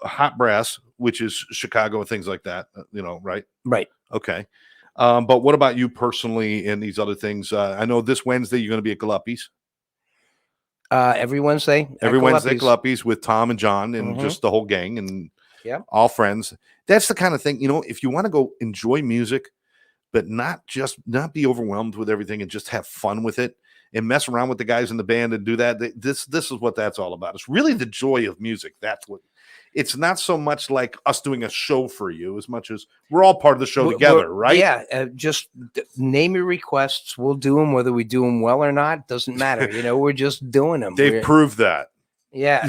Hot Brass, which is Chicago and things like that. Right? Right. Okay. But what about you personally and these other things? I know this Wednesday you're going to be at Galuppi's. Every Wednesday. Every Wednesday, Galuppi's with Tom and John and just the whole gang and all friends. That's the kind of thing, if you want to go enjoy music, but not be overwhelmed with everything and just have fun with it and mess around with the guys in the band and do that. This is what that's all about. It's really the joy of music. That's what. It's not so much like us doing a show for you as much as we're all part of the show together, right? Yeah. Just name your requests. We'll do them, whether we do them well or not. Doesn't matter. We're just doing them. They've proved that. Yeah.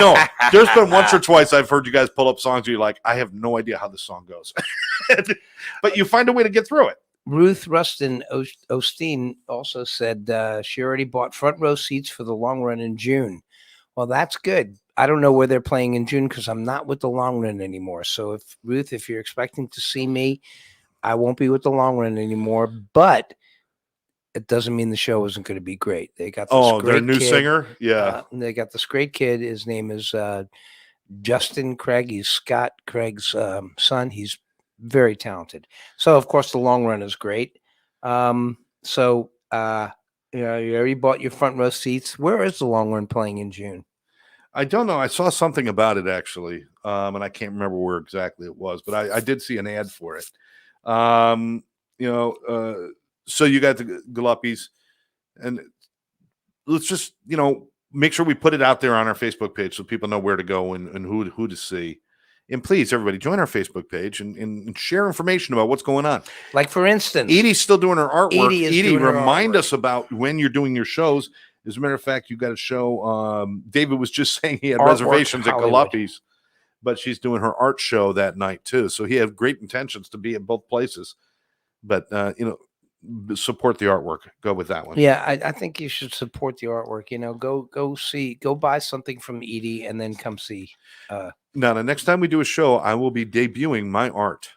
No, there's been once or twice I've heard you guys pull up songs and you're like, I have no idea how this song goes. But you find a way to get through it. Ruth Rustin Osteen also said she already bought front row seats for the long run in June. Well, that's good. I don't know where they're playing in June because I'm not with the long run anymore. So if you're expecting to see me, I won't be with the long run anymore. But it doesn't mean the show isn't going to be great. They got this their new singer. Yeah. They got this great kid. His name is Justin Craig. He's Scott Craig's son. He's very talented. So of course the long run is great. You already bought your front row seats. Where is the long run playing in June? I don't know. I saw something about it actually, and I can't remember where exactly it was, but I did see an ad for it. So you got the Galuppi's, and let's just make sure we put it out there on our Facebook page so people know where to go and who to see. And please, everybody, join our Facebook page and share information about what's going on. Like, for instance, Edie's still doing her artwork. Edie, remind us about when you're doing your shows. As a matter of fact, you got a show. David was just saying he had reservations at Galuppi's, but she's doing her art show that night too. So he had great intentions to be at both places. But, support the artwork. Go with that one. Yeah, I think you should support the artwork. Go buy something from Edie and then come see. Now, the next time we do a show, I will be debuting my art.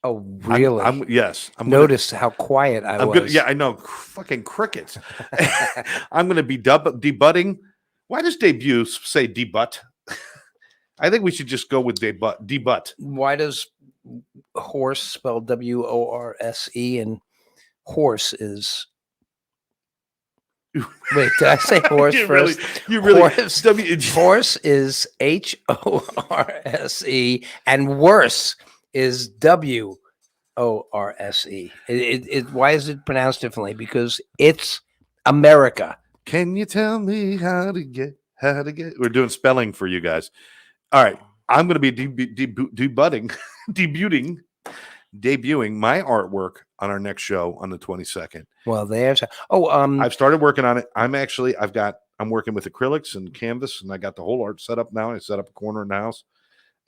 Oh, really? Yes. Notice how quiet I was. I know. Fucking crickets. I'm going to be debuting. Why does debut say debut? I think we should just go with debut. Why does horse spelled W-O-R-S-E and horse is... Wait, did I say horse first? Horse is H-O-R-S-E and worse is W-O-R-S-E. Why is it pronounced differently? Because it's America. Can you tell me how to get? We're doing spelling for you guys. All right. I'm going to be debuting my artwork on our next show on the 22nd. Well, there's I've started working on it. I'm working with acrylics and canvas, and I got the whole art set up now. I set up a corner in the house,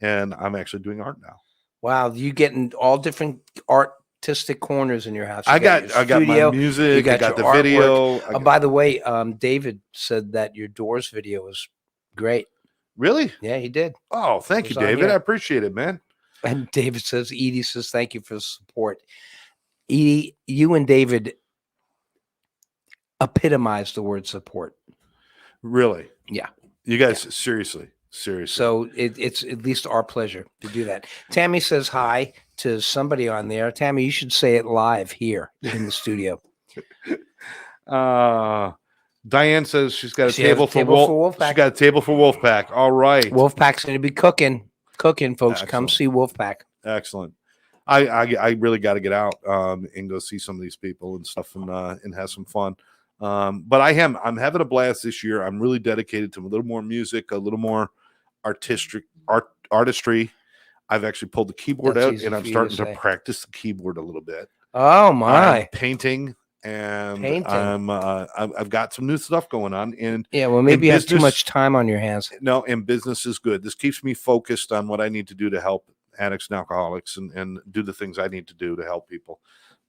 and I'm actually doing art now. Wow, you getting all different artistic corners in your house. I got my music, I got the artwork. Video. By the way, David said that your Doors video was great. Really? Yeah, he did. Oh, thank you, David. I appreciate it, man. And Edie says, thank you for the support. Edie, you and David epitomize the word support. Really? Yeah. You guys, seriously. So it's at least our pleasure to do that. Tammy says hi to somebody on there. Tammy, you should say it live here in the studio. Diane says she's got a table for Wolfpack. She's got a table for Wolfpack. All right. Wolfpack's going to be cooking, folks. Excellent. Come see Wolfpack. Excellent. I really got to get out and go see some of these people and stuff and have some fun. But I'm having a blast this year. I'm really dedicated to a little more music, a little more artistry. I've actually pulled the keyboard out and I'm starting to practice the keyboard a little bit. Oh my! Painting. and Painting. I've got some new stuff going on. And Yeah, well, maybe you have too business- much time on your hands. no, and business is good. This keeps me focused on what I need to do to help addicts and alcoholics and do the things I need to do to help people.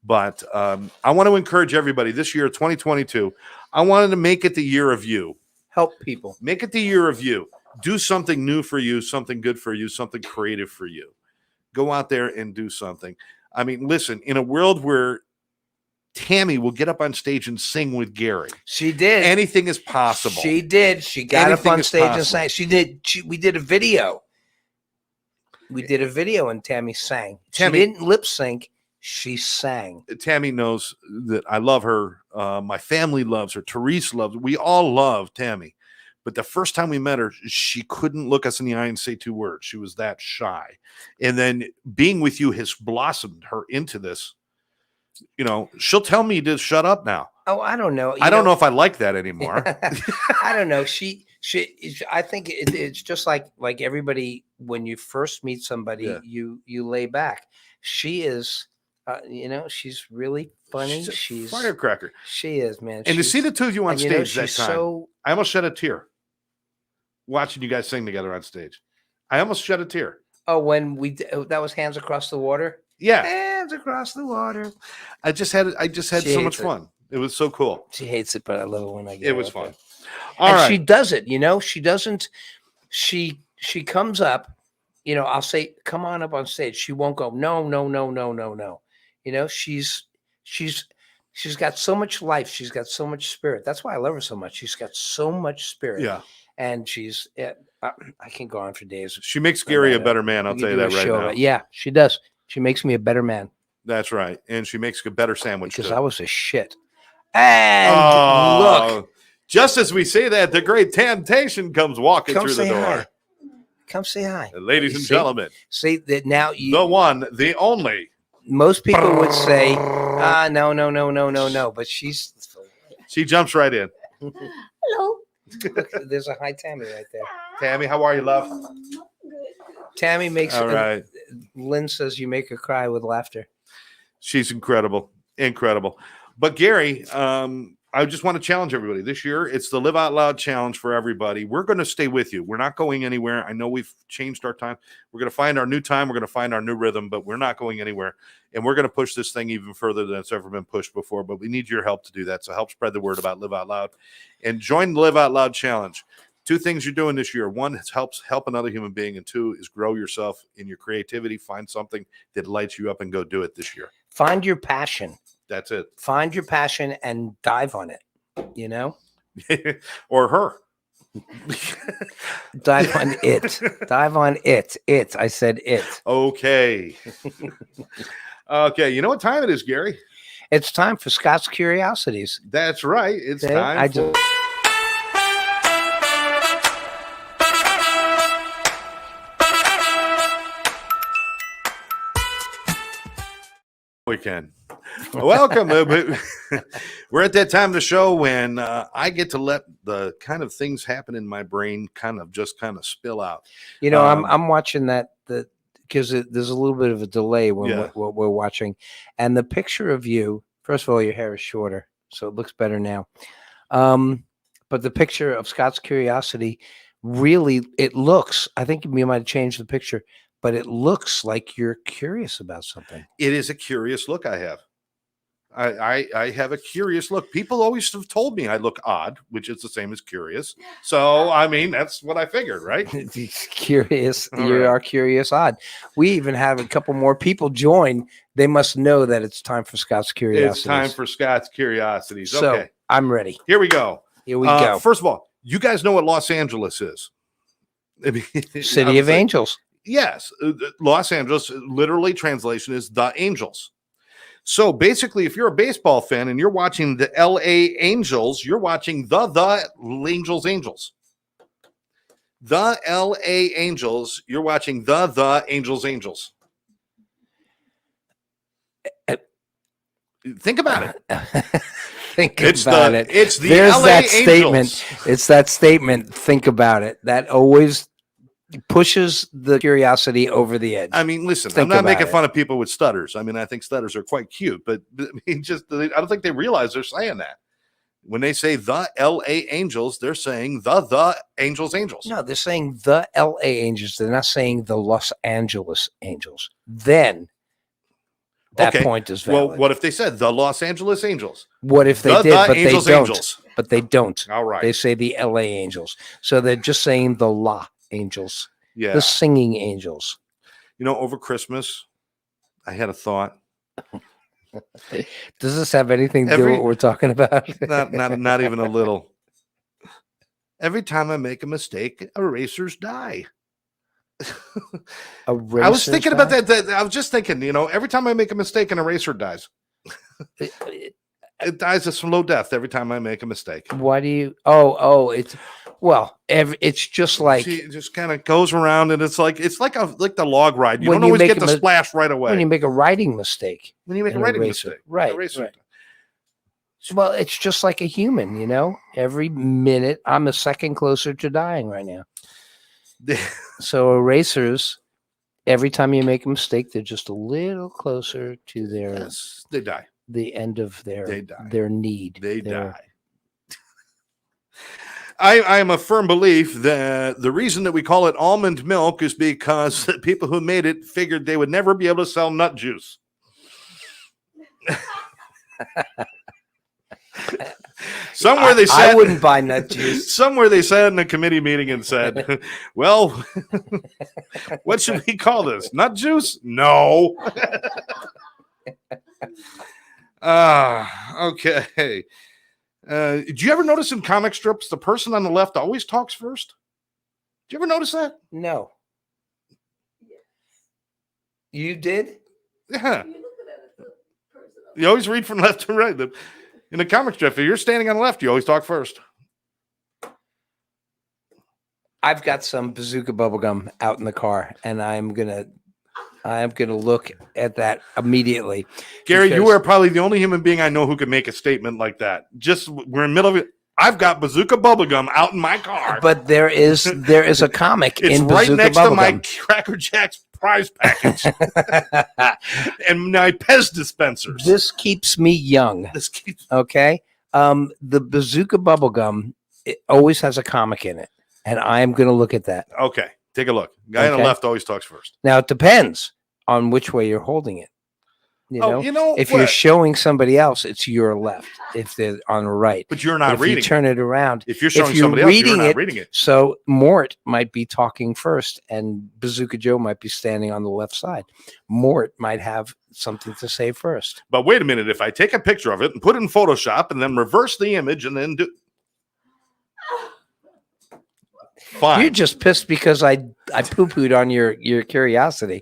But I want to encourage everybody this year, 2022. I wanted to make it the year of you. Help people. Make it the year of you. Do something new for you, something good for you, something creative for you. Go out there and do something. I mean, listen, in a world where Tammy will get up on stage and sing with Gary, She did. anything is possible. She did. She got Anything up on is stage and possible. sang. She did. We did a video. We did a video and Tammy sang. Tammy- She didn't lip sync. She sang. Tammy knows that I love her. My family loves her. Therese loves her. We all love Tammy. But the first time we met her, she couldn't look us in the eye and say 2 words. She was that shy. And then being with you has blossomed her into this. You know, she'll tell me to shut up now. Oh, I don't know. I don't know if I like that anymore. I don't know. I think it's just like everybody, when you first meet somebody, Yeah. you lay back. She is, she's really funny. She's a firecracker. She is, man. And to see the two of you on and, you know, stage that she's time, so I almost shed a tear watching you guys sing together on stage. I almost shed a tear. Oh, when that was Hands Across the Water. Yeah, Hands across the water. I just had She so much hates it. fun. It was so cool. She hates it, but I love it when I get It her was up fun. there. All And right. she does it, she doesn't. She comes up, I'll say, "Come on up on stage." She won't go. No, no, no, no, no, no. She's got so much life. She's got so much spirit. That's why I love her so much. She's got so much spirit. Yeah, And I can go on for days. she makes Gary a about it. better man. I'll We tell could you do that a right show now. about it. Yeah, she does. She makes me a better man That's right, and she makes a better sandwich because too. I was a shit. And look, just as we say that, the great temptation comes walking come through the say door. hi. Come say hi. Ladies You and see? gentlemen, See that now the one, the only. most people would say, no, no, no, no, no, no. But she's She jumps right in. Hello. look, there's a high Tammy right there. Tammy, how are you, love? Tammy makes All right. Lynn says you make her cry with laughter. She's incredible. Incredible. But Gary, I just want to challenge everybody. This year, it's the Live Out Loud Challenge for everybody. We're going to stay with you. We're not going anywhere. I know we've changed our time. We're going to find our new time. We're going to find our new rhythm, but we're not going anywhere. And we're going to push this thing even further than it's ever been pushed before. But we need your help to do that. So help spread the word about Live Out Loud and join the Live Out Loud Challenge. 2 things you're doing this year. 1 is help another human being. And 2 is grow yourself in your creativity. Find something that lights you up and go do it this year. Find your passion. That's it. Find your passion and dive on it. Or her. Dive on it. Dive on it. It. I said it. Okay. Okay. You know what time it is, Gary? It's time for Scott's Curiosities. That's right. It's Okay, time I for... just- We can. Welcome. We're at that time of the show when I get to let the kind of things happen in my brain kind of spill out. I'm watching that because there's a little bit of a delay when Yeah. we're watching, and the picture of you. First of all, your hair is shorter, so it looks better now. But the picture of Scott's Curiosity, really, it looks. I think we might have changed the picture, but it looks like you're curious about something. It is a curious look I have. I have a curious look. People always have told me I look odd, which is the same as curious. So, I mean, that's what I figured, right? Curious. All You right. are curious odd. We even have a couple more people join. They must know that it's time for Scott's Curiosities. It's time for Scott's Curiosities. So Okay, I'm ready. here we go. Here we go. First of all, you guys know what Los Angeles is. I mean, City of obviously- Angels. Yes, Los Angeles, literally translation is the Angels. So basically, if you're a baseball fan and you're watching the LA Angels, you're watching the Angels. The LA Angels, you're watching the Angels. Think about it. Think It's about the it. it's the There's LA that Angels. statement. It's that statement. Think about it. That always pushes the curiosity over the edge. I mean, listen, Think I'm not about making it. fun of people with stutters. I mean, I think stutters are quite cute, but I mean, I don't think they realize they're saying that. When they say the LA Angels, they're saying the Angels. No, they're saying the LA Angels. They're not saying the Los Angeles Angels. Then that Okay. point is valid. Well, what if they said the Los Angeles Angels? What if they did, but Angels, they don't? Angels. But they don't. All right. They say the LA Angels. So they're just saying the La Angels, Yeah. the singing angels. You know, over Christmas, I had a thought. Does this have anything to do with what we're talking about? Not even a little. Every time I make a mistake, erasers die. I was thinking about that. I was just thinking, you know, every time I make a mistake, an eraser dies. It dies a slow death every time I make a mistake. Why do you? It's just like See, it just kind of goes around, and it's like the log ride. You When don't you always make get a the splash right away. when you make a writing mistake. When you make a an writing eraser. mistake, Right, eraser right. Well, it's just like a human, you know. Every minute, I'm a second closer to dying right now. dies. So erasers, every time you make a mistake, they're just a little closer to Yes, they die. the end of They die. their need. They their- die. I am a firm belief that the reason that we call it almond milk is because the people who made it figured they would never be able to sell nut juice. Somewhere they I said wouldn't buy nut juice. Somewhere they sat in a committee meeting and said, "Well, what should we call this? Nut juice? No." Okay. Do you ever notice in comic strips the person on the left always talks first? Do you ever notice that? No. You did? Yeah. You always read from left to right. In the comic strip, if you're standing on the left, you always talk first. I've got some bazooka bubblegum out in the car, and I'm gonna look at that immediately. Gary, you because- are probably the only human being I know who can make a statement like that. Just we're in the middle of it. I've got bazooka bubblegum out in my car. But there is a comic It's in right bazooka next to my bubblegum. Cracker Jacks prize package and my Pez dispensers. This keeps me young. This keeps Okay. The bazooka bubblegum, it always has a comic in it, and I am going to look at that. okay. Take a look. Guy on the Okay. left always talks first. Now it depends on which way you're holding it. You know, if you're what? showing somebody else, it's your left. If they're on the right, But you're But not if reading. you turn it around. If you're showing you're somebody else, you're reading not it- reading it. So Mort might be talking first, and Bazooka Joe might be standing on the left side. Mort might have something to say first. But wait a minute. If I take a picture of it and put it in Photoshop and then reverse the image and then do. Fine. You're just pissed because I poo-pooed on your curiosity.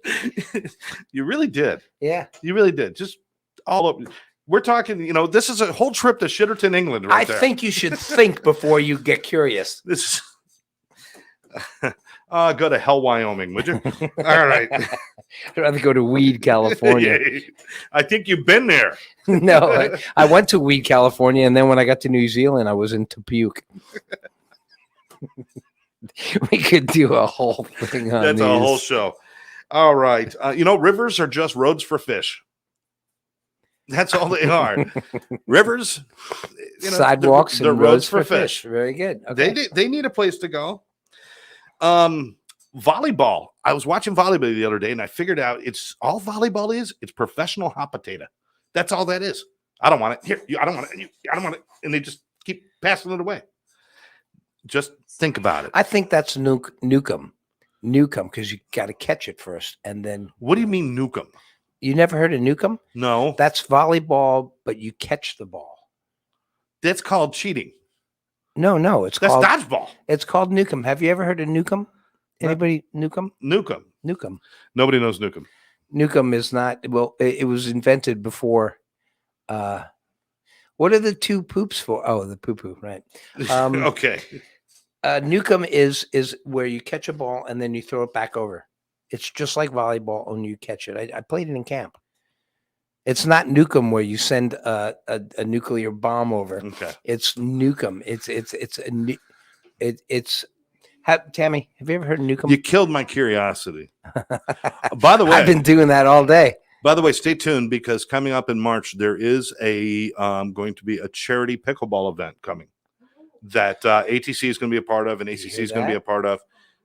You really did. Yeah. You really did. Just all up. We're talking, you know, this is a whole trip to Shitterton, England, right I there. think you should think before you get curious. This is. Go to hell, Wyoming, would you? All right. I'd rather go to Weed, California. I think you've been there. No, I went to Weed, California, and then when I got to New Zealand, I was in Dubuque. We could do a whole thing on That's these. a whole show. All right. You know, rivers are just roads for fish. That's all they are. Rivers, you know, Sidewalks they're and roads for fish. Very good. Okay. They need a place to go. Volleyball. I was watching volleyball the other day, and I figured out it's all volleyball is. It's professional hot potato. That's all that is. I don't want it. Here, I don't want it. I don't want it. And they just keep passing it away. Just think about it. I think that's nukem, because you got to catch it first, and then What do you mean nuke 'em? you never heard of nukem? No, That's volleyball, but you catch the ball. that's called cheating. No, it's That's called dodgeball. it's called nukem. Have you ever heard of nukem? No. Anybody nukem? Nuke 'em. Nukem. Nobody knows nuke 'em. Nukem is not well. It was invented before. What are the two poops for? Oh, the poo poo, right? Okay. Nukem is where you catch a ball and then you throw it back over. It's just like volleyball, only you catch it. I played it in camp. It's not Nukem where you send a nuclear bomb over. Okay. It's Nukem. It's Tammy, have you ever heard of Newcomb? You killed my curiosity. By the way, I've been doing that all day. By the way, stay tuned because coming up in March there is a going to be a charity pickleball event coming that ATC is going to be a part of and ACC is going to be a part of.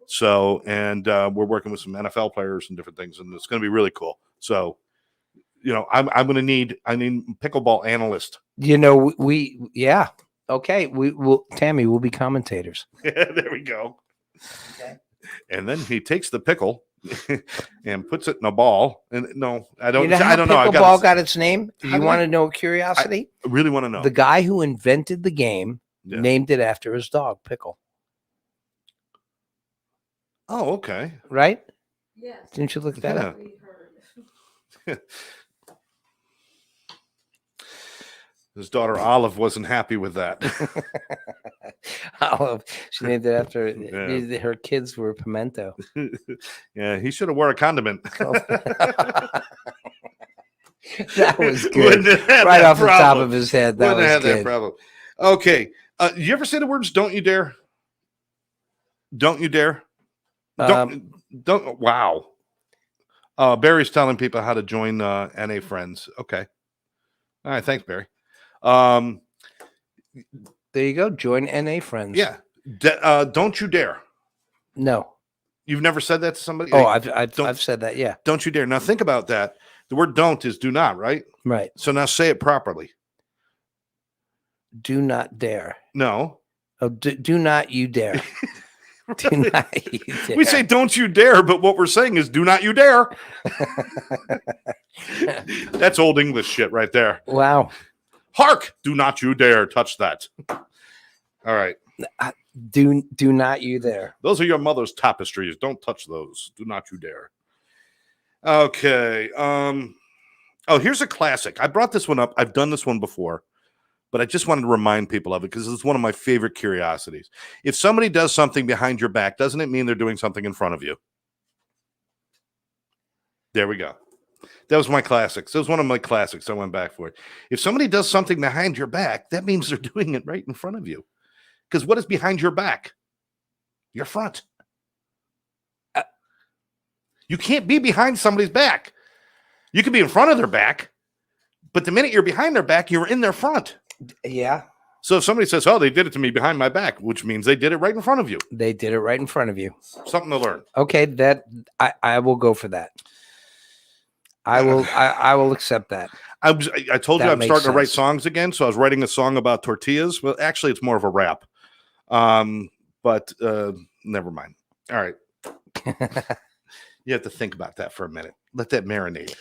So, and we're working with some NFL players and different things, and it's going to be really cool. So, I'm going to need pickleball analyst. Okay, we will. Tammy will be commentators. There we go. Okay. And then he takes the pickle and puts it in a ball. And no, I don't. I don't know. Pickleball got its name. Do you want to know curiosity? I really want to know. The guy who invented the game named it after his dog, Pickle. Oh, okay. Right? Yes. Didn't you look that up? His daughter Olive wasn't happy with that. Olive, she named it after her kids were Pimento. Yeah, he should have wore a condiment. That was good. Right off the top of his head. That was good. That problem. Okay. You ever say the words "Don't you dare"? Don't you dare? Don't. Wow. Barry's telling people how to join NA Friends. Okay. All right. Thanks, Barry. There you go. Join NA Friends. Yeah. Don't you dare. No. You've never said that to somebody? Oh, I've said that. Yeah. Don't you dare. Now think about that. The word "don't" is "do not," right? Right. So now say it properly. Do not dare. No. Oh, do not you dare. Do not you dare. We say "don't you dare," but what we're saying is "do not you dare." That's old English shit right there. Wow. Hark! Do not you dare touch that. All right. Do not you dare. Those are your mother's tapestries. Don't touch those. Do not you dare. Okay. Here's a classic. I brought this one up. I've done this one before, but I just wanted to remind people of it because it's one of my favorite curiosities. If somebody does something behind your back, doesn't it mean they're doing something in front of you? There we go. That was my classics. That was one of my classics. I went back for it. If somebody does something behind your back, that means they're doing it right in front of you. Because what is behind your back? Your front. You can't be behind somebody's back. You can be in front of their back, but the minute you're behind their back, you're in their front. Yeah. So if somebody says, "Oh, they did it to me behind my back," which means they did it right in front of you. They did it right in front of you. Something to learn. Okay, that I will go for that. I will accept that. I told you I'm starting to write songs again, so I was writing a song about tortillas. Well, actually, it's more of a rap. But never mind. All right. You have to think about that for a minute. Let that marinate.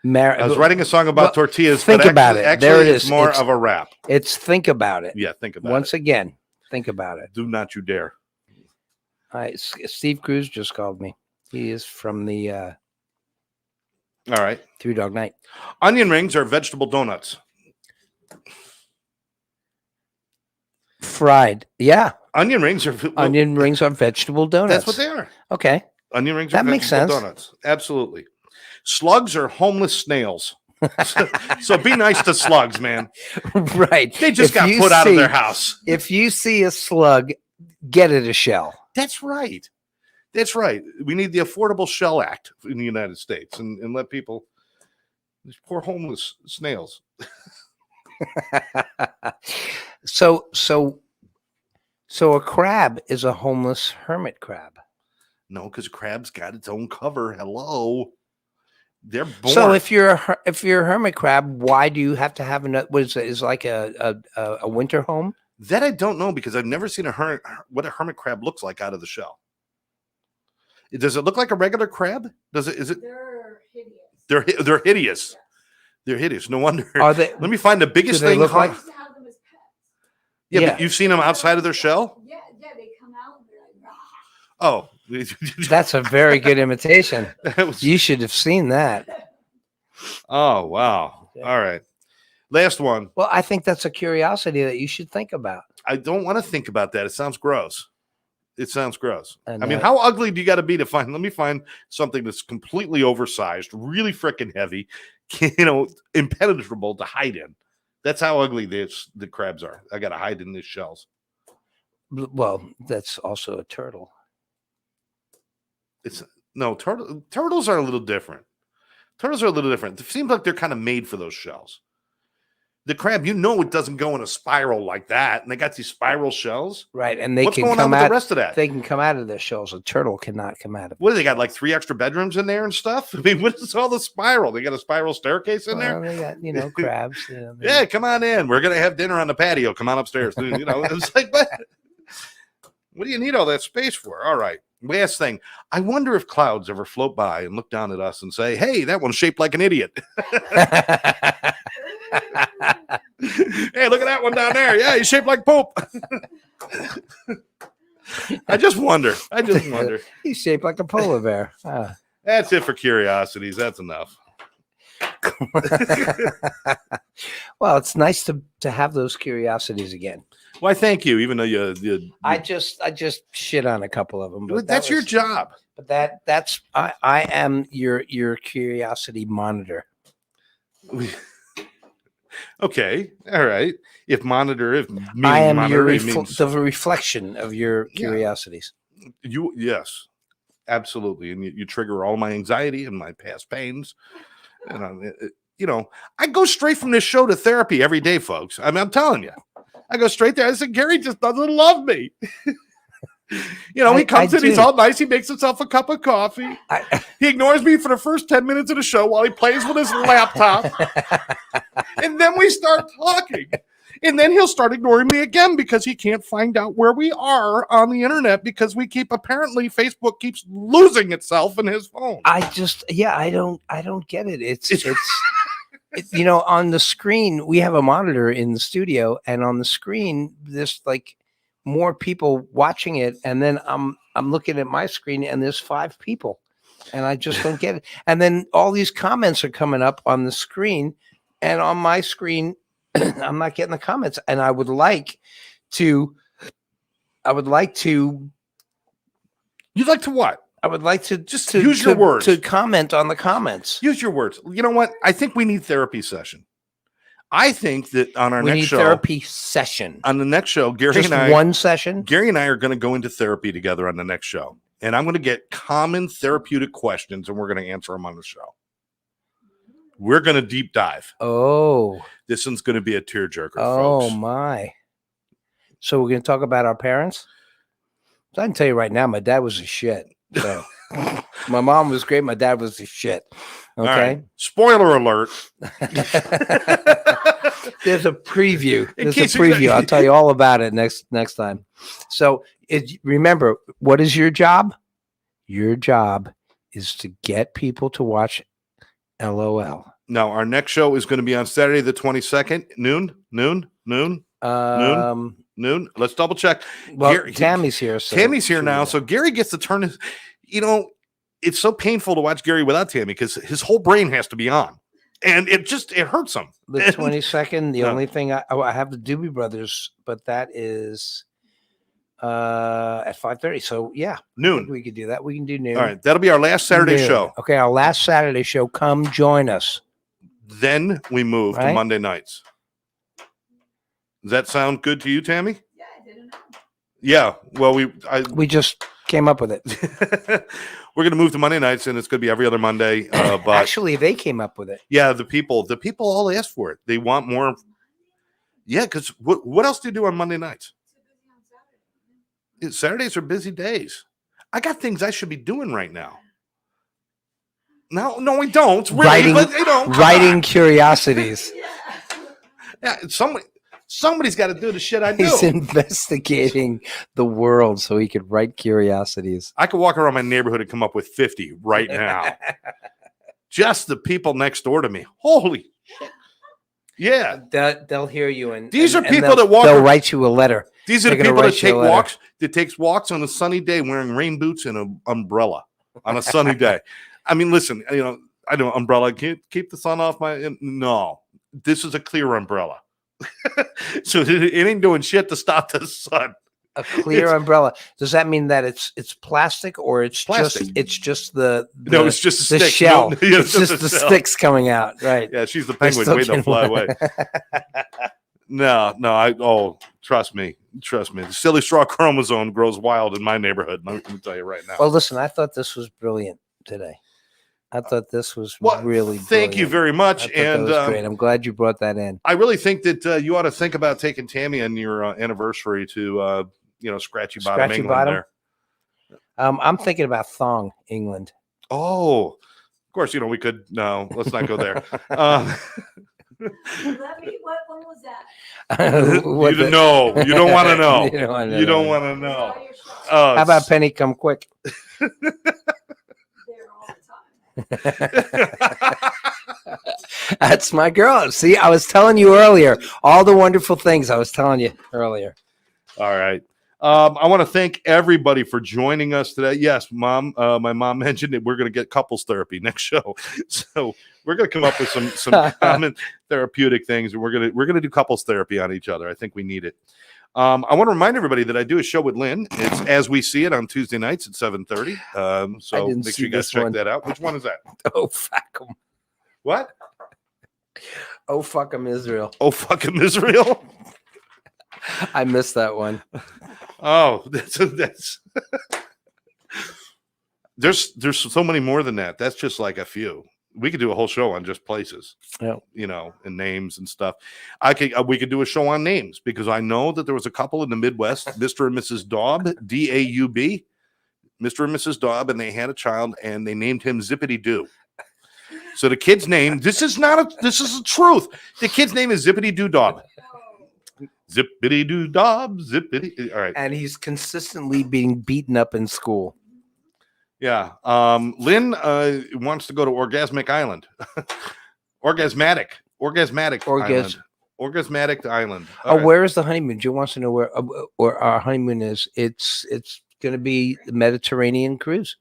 I was writing a song about tortillas. Think about it. Actually, there it is. It's more of a rap. It's think about it. Yeah, think about it. Once again, think about it. Do not you dare. All right. Steve Cruz just called me. He is from the all right. Three Dog Night. Onion rings are vegetable donuts. Fried. Yeah. Onion rings are vegetable donuts. That's what they are. Okay. Onion rings that are makes vegetable sense. Donuts. Absolutely. Slugs are homeless snails. So be nice to slugs, man. Right. They just got put out of their house. If you see a slug, get it a shell. That's right. That's right. We need the Affordable Shell Act in the United States and let people, these poor homeless snails. So a crab is a homeless hermit crab. No, because crab's got its own cover. Hello. They're born. So if you're a hermit crab, why do you have to have is like a winter home? That I don't know because I've never seen what a hermit crab looks like out of the shell. Does it look like a regular crab? Is it? They're hideous. They're hideous. Yeah. They're hideous. No wonder. Are they? Let me find the biggest thing. Look like? I used to have them as pets. Yeah, but you've seen them outside of their shell? Yeah, they come out and they're like, rah. Oh. That's a very good imitation. You should have seen that. Oh, wow. All right. Last one. Well, I think that's a curiosity that you should think about. I don't want to think about that. It sounds gross. It sounds gross. And, I mean, how ugly do you got to be to find? Let me find something that's completely oversized, really freaking heavy, impenetrable to hide in. That's how ugly the crabs are. I got to hide in these shells. Well, that's also a turtle. It's no turtles are a little different. Turtles are a little different. It seems like they're kind of made for those shells. The crab, it doesn't go in a spiral like that, and they got these spiral shells. Right, and they What's can going come on with out. the rest of that? They can come out of their shells. A turtle cannot come out of. What do they got? Like 3 extra bedrooms in there and stuff? I mean, what is all the spiral? They got a spiral staircase in there? They got crabs. Yeah, come on in. We're gonna have dinner on the patio. Come on upstairs. It's like, what do you need all that space for? All right. Last thing. I wonder if clouds ever float by and look down at us and say, "Hey, that one's shaped like an idiot." Hey, look at that one down there. Yeah, he's shaped like Pope. I just wonder. He's shaped like a polar bear. That's it for curiosities. That's enough. Well, it's nice to have those curiosities again. Why, thank you. Even though you I just shit on a couple of them, but that's your job. But that's I am your curiosity monitor. Okay, all right. If I am monitor, the reflection of your curiosities. Yes, absolutely, and you trigger all my anxiety and my past pains. And I go straight from this show to therapy every day, folks. I mean, I'm telling you, I go straight there. I said, Gary just doesn't love me. He comes in, he's all nice. He makes himself a cup of coffee. He ignores me for the first 10 minutes of the show while he plays with his laptop. And then we start talking. And then he'll start ignoring me again because he can't find out where we are on the internet because apparently Facebook keeps losing itself in his phone. I don't get it. It's on the screen, we have a monitor in the studio, and on the screen, there's like more people watching it, and then I'm looking at my screen and there's 5 people, and I just don't get it. And then all these comments are coming up on the screen, and on my screen I'm not getting the comments. And I would like to You'd like to what? I would like to just use your words to comment on the comments. Use your words. You know what? I think we need therapy session. I think that on our next show, therapy session. On the next show, Gary and I are going to go into therapy together on the next show. And I'm going to get common therapeutic questions and we're going to answer them on the show. We're going to deep dive. Oh. This one's going to be a tearjerker, folks. Oh, my. So we're going to talk about our parents? So I can tell you right now, my dad was a shit. So my mom was great. My dad was a shit. Okay. Right. Spoiler alert. There's a preview. I'll tell you all about it next time. So remember, what is your job? Your job is to get people to watch LOL. No, our next show is going to be on Saturday the 22nd, noon. Let's double check. Well, Tammy's here. So Tammy's here now. So Gary gets to turn his, it's so painful to watch Gary without Tammy because his whole brain has to be on. And it hurts him. The 22nd, the only thing I have the Doobie Brothers, but that is at 5:30. So yeah, noon. We could do that. We can do noon. All right, that'll be our last Saturday show. Okay, our last Saturday show. Come join us. Then we move to Monday nights. Does that sound good to you, Tammy? Yeah, I didn't know. Yeah. Well, we just came up with it. We're going to move to Monday nights, and it's going to be every other Monday. But actually, they came up with it. Yeah, the people all asked for it. They want more. Yeah, because what else do you do on Monday nights? Saturdays are busy days. I got things I should be doing right now. No, we don't. Really, writing curiosities. Yeah, somebody's got to do the shit I do. He's investigating the world so he could write curiosities. I could walk around my neighborhood and come up with 50 right now. Just the people next door to me. Holy shit. Yeah. They'll hear you. And these are people they'll write you a letter. These are the people that takes walks on a sunny day wearing rain boots and an umbrella on a sunny day. I mean, listen, I know umbrella can't keep the sun off no. This is a clear umbrella. So it ain't doing shit to stop the sun. A clear umbrella. Does that mean that it's plastic or it's plastic? It's just no, it's just the shell. It's just the sticks coming out, right? Yeah, she's the penguin waiting to fly away. No, Trust me. The silly straw chromosome grows wild in my neighborhood. Let me tell you right now. Well, listen, I thought this was brilliant today. I thought this was Well, really thank you brilliant. very I much. thought And that was great. I'm glad you brought that in. I really think that you ought to think about taking Tammy on your anniversary to, Scratchy Bottom, Scratchy England Bottom? there. I'm thinking about Thong, England. Oh, of course, we could. No, let's not go there. When was that? What You the- know. You don't want to know. You don't wanna You don't know. want to It's know. all your show. Oh, How about Penny Come Quick? There all the time. That's my girl. See, I was telling you earlier all the wonderful things I was telling you earlier. All right. I want to thank everybody for joining us today. Yes, Mom. My mom mentioned that we're going to get couples therapy next show, so we're going to come up with some common therapeutic things, and we're gonna do couples therapy on each other. I think we need it. I want to remind everybody that I do a show with Lynn. It's As We See It on Tuesday nights at 7:30. So didn't make see sure you guys this check one. that out. Which one is that? Oh, fuck 'em. What? Oh, fuck 'em, Israel. Oh, fucking Israel. I missed that one. Oh, that's there's so many more than that. That's just like a few. We could do a whole show on just places, Yeah. And names and stuff. We could do a show on names because I know that there was a couple in the Midwest, Mr. and Mrs. Daub, Daub, Mr. and Mrs. Daub, and they had a child and they named him Zippity Doo. So the kid's name, this is the truth. The kid's name is Zippity Doo Daub. Zippity Doo Daub, Zippity. All right. And he's consistently being beaten up in school. Yeah. Lynn wants to go to Orgasmic Island. Orgasmatic Island. Orgasmatic Island. All right. Where is the honeymoon? Joe wants to know where our honeymoon is. It's going to be the Mediterranean cruise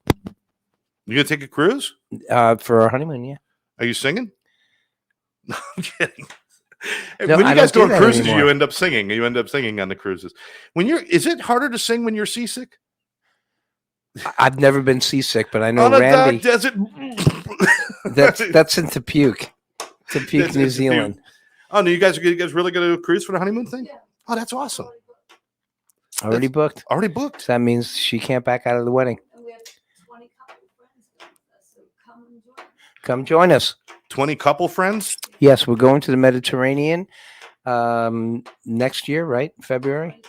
You gonna take a cruise? for our honeymoon. Yeah. Are you singing? No, I'm kidding. No, when I you guys don't go do on that cruises, anymore. you end up singing. You end up singing on the cruises. Is it harder to sing when you're seasick? I've never been seasick, but I know On a dark Randy. desert. That's in Tepuke, That's New in Tepuke. Zealand. Oh no, you guys really going to cruise for the honeymoon thing? Yeah. Oh, that's awesome. Already booked. Already booked. So that means she can't back out of the wedding. And we have 20 couple friends going with us, so come and join. Come join us. 20 couple friends. Yes, we're going to the Mediterranean next year, right? February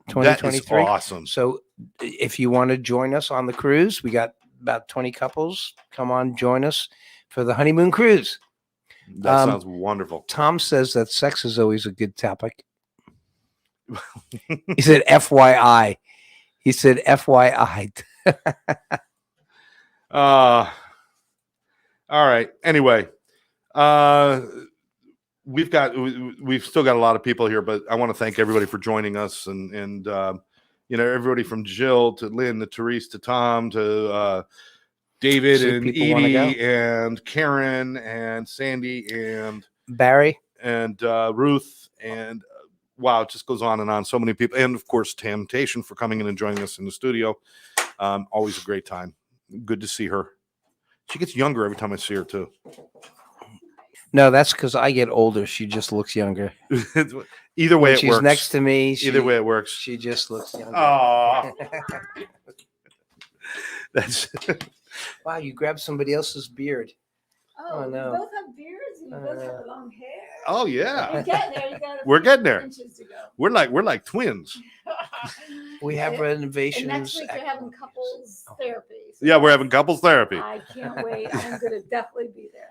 2023. That is awesome. So if you want to join us on the cruise, we got about 20 couples. Come on, join us for the honeymoon cruise. That sounds wonderful. Tom says that sex is always a good topic. He said FYI. He said FYI. All right. Anyway, we've still got a lot of people here, but I want to thank everybody for joining us and everybody from Jill to Lynn to Therese to Tom to David See, and people wanna Edie go. and Karen and Sandy and Barry. Ruth and wow, it just goes on and on. So many people, and of course Temptation for coming in and joining us in the studio. Always a great time. Good to see her. She gets younger every time I see her too. No, that's because I get older. She just looks younger. Either way, When it she's works. next to me. Either way, it works. She just looks younger. Oh, that's Wow, you grabbed somebody else's beard. Oh, no. You both have beards and you both have long hair. oh yeah. You're getting there. You got a We're few getting there. inches to go. We're like twins. We have And renovations. next week you're having couples therapy. So Yeah, we're having couples therapy. I can't wait. I'm going to definitely be there.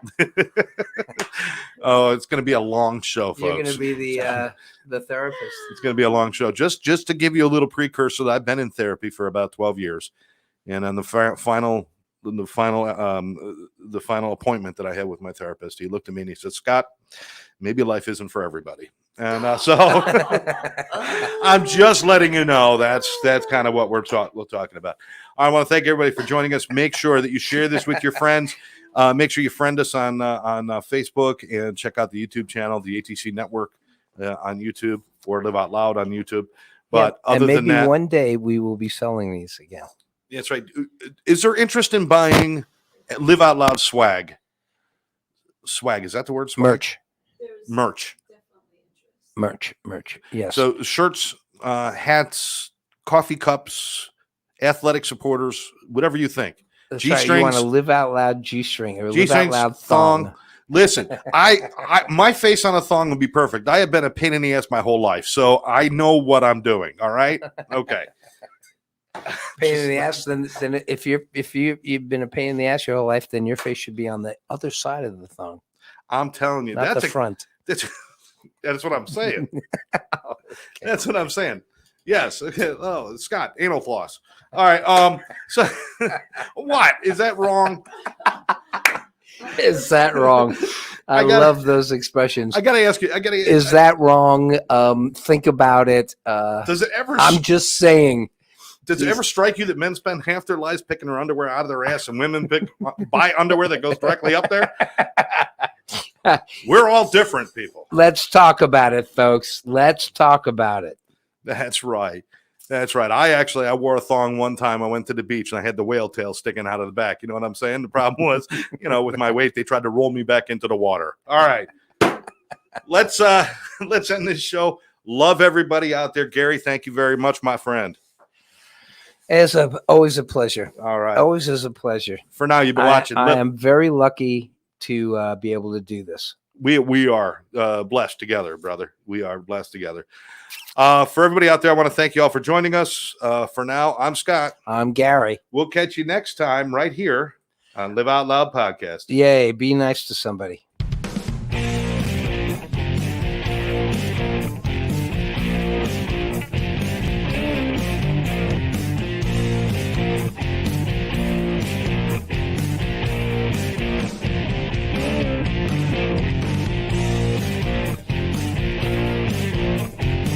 Oh, it's going to be a long show, folks. You're going to be the therapist. It's going to be a long show. Just to give you a little precursor, I've been in therapy for about 12 years, and on the final appointment that I had with my therapist, he looked at me and he said, "Scott, maybe life isn't for everybody." And so I'm just letting you know that's kind of what we're talking about. I want to thank everybody for joining us. Make sure that you share this with your friends. Make sure you friend us on Facebook and check out the YouTube channel, the ATC Network on YouTube, or Live Out Loud on YouTube. But and other maybe than that, one day we will be selling these again. that's right. Is there interest in buying Live Out Loud swag? Swag, is that the word? Swag? Merch. There's Merch. definitely interest. Merch. Yes. So shirts, hats, coffee cups, athletic supporters, whatever you think. That's right. You want G-strings, to live out loud G-string or live out G-strings, loud thong. thong. Listen, I my face on a thong would be perfect. I have been a pain in the ass my whole life, so I know what I'm doing. All right, okay. Pain in the ass. Then if you've been a pain in the ass your whole life, then your face should be on the other side of the thong, I'm telling you, not the front. That's what I'm saying. Okay. That's what I'm saying. Yes. Okay. Oh, Scott, anal floss. All right. So what is that wrong? Is that wrong? I love those expressions. I gotta ask you. Is that wrong? Think about it. Does it ever? I'm just saying. Does it ever strike you that men spend half their lives picking their underwear out of their ass, and women buy underwear that goes directly up there? We're all different people. Let's talk about it, folks. Let's talk about it. That's right. That's right. I wore a thong one time. I went to the beach and I had the whale tail sticking out of the back. You know what I'm saying? The problem was, with my weight, they tried to roll me back into the water. All right. Let's end this show. Love everybody out there. Gary, thank you very much, my friend. It's always a pleasure. All right. Always is a pleasure. For now, you've been watching. I am very lucky to be able to do this. We are blessed together, brother. We are blessed together. For everybody out there, I want to thank you all for joining us. For now, I'm Scott. I'm Gary. We'll catch you next time right here on Live Out Loud Podcast. Yay. Be nice to somebody.